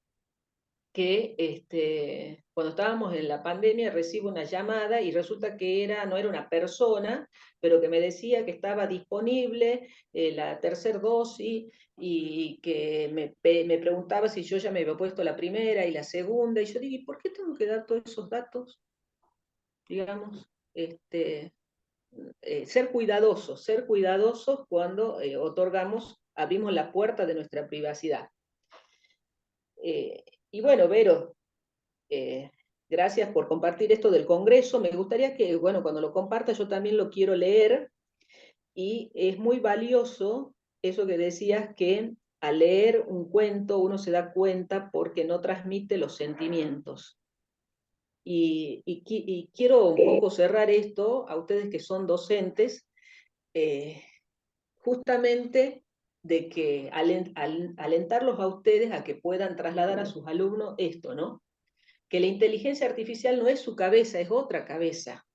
que cuando estábamos en la pandemia recibo una llamada y resulta que no era una persona, pero que me decía que estaba disponible la tercera dosis y que me preguntaba si yo ya me había puesto la primera y la segunda, y yo digo, ¿y por qué tengo que dar todos esos datos? Digamos, ser cuidadosos cuando abrimos la puerta de nuestra privacidad. Y bueno, Vero, gracias por compartir esto del Congreso. Me gustaría que, bueno, cuando lo comparta yo también lo quiero leer, y es muy valioso eso que decías, que al leer un cuento uno se da cuenta porque no transmite los sentimientos. Y quiero un poco cerrar esto a ustedes que son docentes, justamente de que alentarlos a ustedes a que puedan trasladar a sus alumnos esto, ¿no? Que la inteligencia artificial no es su cabeza, es otra cabeza,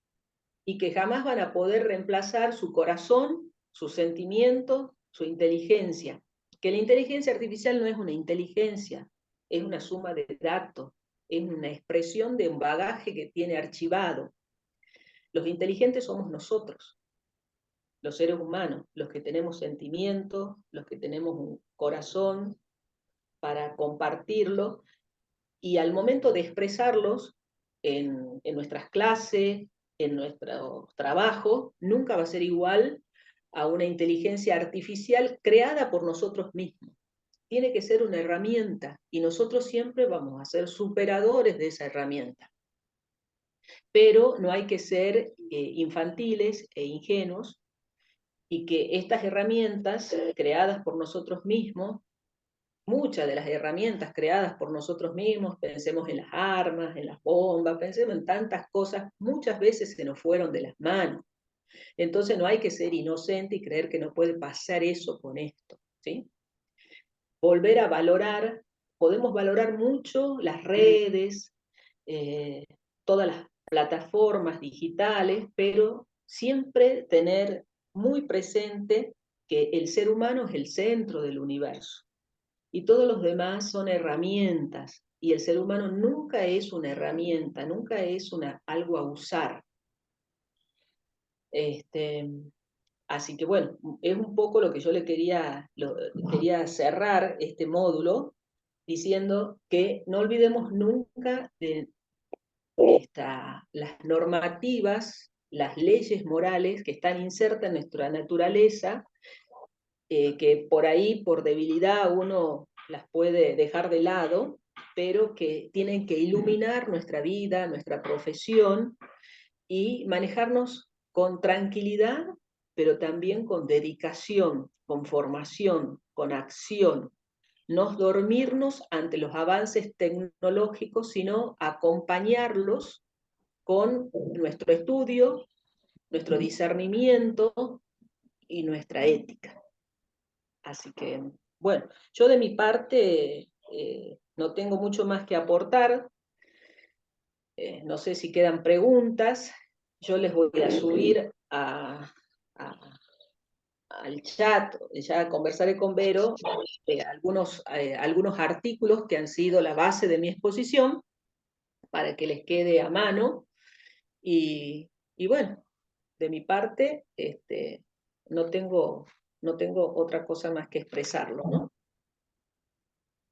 y que jamás van a poder reemplazar su corazón, su sentimiento, su inteligencia. Que la inteligencia artificial no es una inteligencia, es una suma de datos, es una expresión de un bagaje que tiene archivado. Los inteligentes somos nosotros, los seres humanos, los que tenemos sentimientos, los que tenemos un corazón para compartirlo, y al momento de expresarlos en nuestras clases, en nuestro trabajo, nunca va a ser igual a una inteligencia artificial creada por nosotros mismos. Tiene que ser una herramienta, y nosotros siempre vamos a ser superadores de esa herramienta. Pero no hay que ser infantiles e ingenuos, y que estas herramientas creadas por nosotros mismos, muchas de las herramientas creadas por nosotros mismos, pensemos en las armas, en las bombas, pensemos en tantas cosas, muchas veces se nos fueron de las manos. Entonces no hay que ser inocente y creer que no puede pasar eso con esto, ¿sí? Volver a valorar, podemos valorar mucho las redes, todas las plataformas digitales, pero siempre tener muy presente que el ser humano es el centro del universo, y todos los demás son herramientas, y el ser humano nunca es una herramienta, nunca es algo a usar. Así que bueno, es un poco lo que yo quería cerrar este módulo, diciendo que no olvidemos nunca de las normativas, las leyes morales que están insertas en nuestra naturaleza, que por ahí, por debilidad, uno las puede dejar de lado, pero que tienen que iluminar nuestra vida, nuestra profesión, y manejarnos con tranquilidad, pero también con dedicación, con formación, con acción. No dormirnos ante los avances tecnológicos, sino acompañarlos con nuestro estudio, nuestro discernimiento y nuestra ética. Así que, bueno, yo de mi parte no tengo mucho más que aportar. No sé si quedan preguntas. Yo les voy a subir al chat, ya conversaré con Vero, algunos artículos que han sido la base de mi exposición, para que les quede a mano. Y bueno, de mi parte, no tengo otra cosa más que expresarlo, ¿no?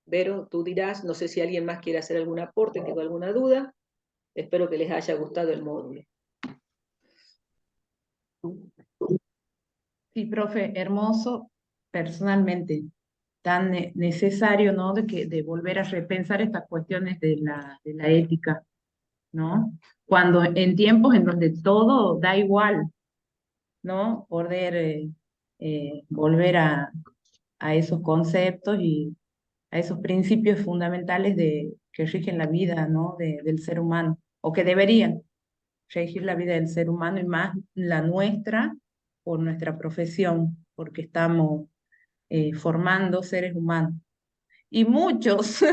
Vero, tú dirás, no sé si alguien más quiere hacer algún aporte, quedó alguna duda. Espero que les haya gustado el módulo. Sí, profe, hermoso, personalmente, tan necesario, ¿no? De volver a repensar estas cuestiones de la ética, ¿no? Cuando en tiempos en donde todo da igual, ¿no? Poder volver a esos conceptos y a esos principios fundamentales que rigen la vida, ¿no? Del ser humano, o que deberían regir la vida del ser humano, y más la nuestra por nuestra profesión, porque estamos formando seres humanos. Y muchos.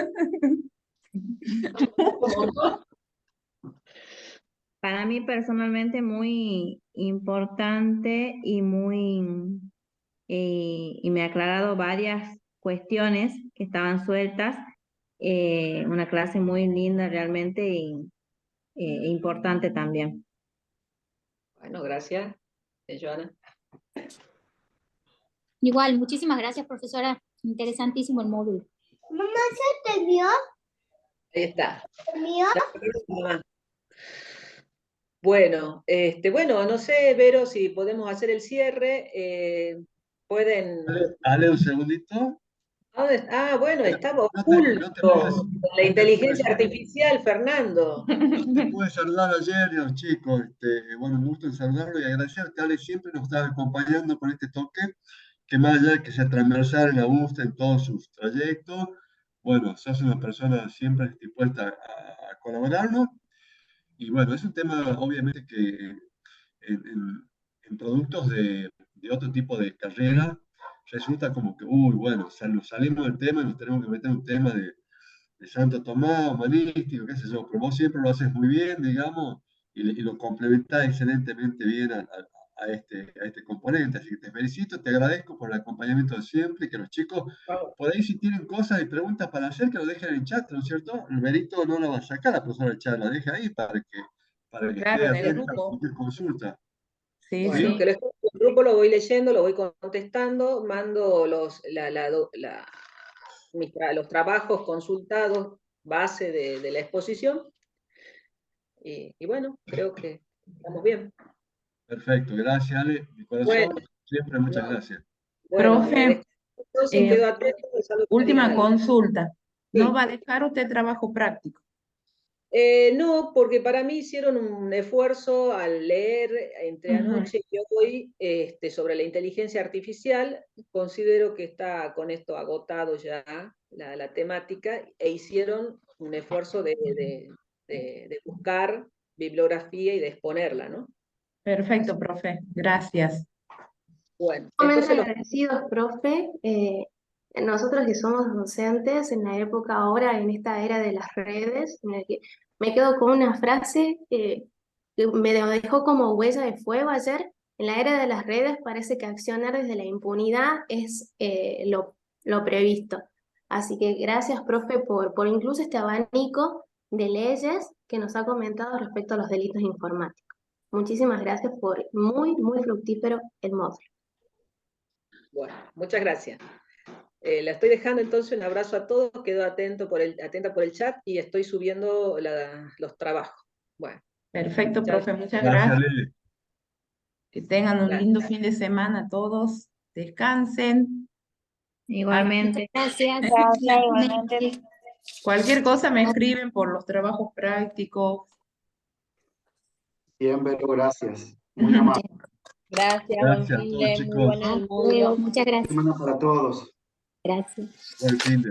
Para mí personalmente muy importante y y me ha aclarado varias cuestiones que estaban sueltas. Una clase muy linda realmente y importante también. Bueno, gracias, Joana. Igual, muchísimas gracias, profesora. Interesantísimo el módulo. Mamá, ¿se terminó? Ahí está. ¿Terminó? La Bueno, bueno, no sé, Vero, si podemos hacer el cierre. Pueden. Dale un segundito. Bueno, estaba No oculto te puedes, con la inteligencia artificial, Fernando. no te pude saludar ayer, los chicos. Bueno, me gusta saludarlo y agradecerte, Ale, siempre nos estás acompañando con este toque, que más allá de que sea transversal en la USTA, en todos sus trayectos, bueno, sos una persona siempre dispuesta a colaborarnos. Y bueno, es un tema, obviamente, que en productos de otro tipo de carrera resulta como que, uy, bueno, nos salimos del tema y nos tenemos que meter en un tema de Santo Tomás, humanístico, qué sé yo, pero vos siempre lo haces muy bien, digamos, y lo complementás excelentemente bien a este componente. Así que te felicito, te agradezco por el acompañamiento de siempre, que los chicos, por ahí si tienen cosas y preguntas para hacer, que lo dejen en el chat, ¿no es cierto? El Berito no la va a sacar a la profesora del chat, la deja ahí para que Claro, esté en el atenta a grupo. cualquier consulta. Sí, Bueno, sí. que el grupo lo voy leyendo, lo voy contestando, mando los trabajos consultados, base de la exposición, y bueno, creo que estamos bien. Perfecto, gracias, Ale, mi corazón, Bueno, siempre muchas no, gracias. bueno, Profe, entonces quedo atento de salud última pública. consulta. ¿No Sí. va a dejar usted trabajo práctico? No, porque para mí hicieron un esfuerzo al leer entre anoche y hoy sobre la inteligencia artificial. Considero que está con esto agotado ya la temática, e hicieron un esfuerzo de buscar bibliografía y de exponerla, ¿no? Perfecto, profe. Gracias. Bueno, Sumamente entonces agradecidos, profe. Nosotros que somos docentes en la época ahora, en esta era de las redes, en el que me quedo con una frase que me dejó como huella de fuego ayer. En la era de las redes parece que accionar desde la impunidad es lo previsto. Así que gracias, profe, por incluso este abanico de leyes que nos ha comentado respecto a los delitos informáticos. Muchísimas gracias por muy, muy fructífero el módulo. bueno, muchas gracias. La estoy dejando entonces, un abrazo a todos, quedo atenta por el chat y estoy subiendo los trabajos. Bueno. Perfecto, Chao. profe. Muchas Gracias, gracias. Lili. Que tengan un Gracias. lindo fin de semana todos. Descansen. Igualmente. Gracias. Gracias, igualmente. Cualquier cosa me escriben por los trabajos prácticos. Bien, Vero, gracias. Muy amable. Gracias, buen Gracias a fin todos, de, muy chicos. bueno el Hasta luego. módulo. Muchas gracias. Semana para todos. Gracias. Buen fin de.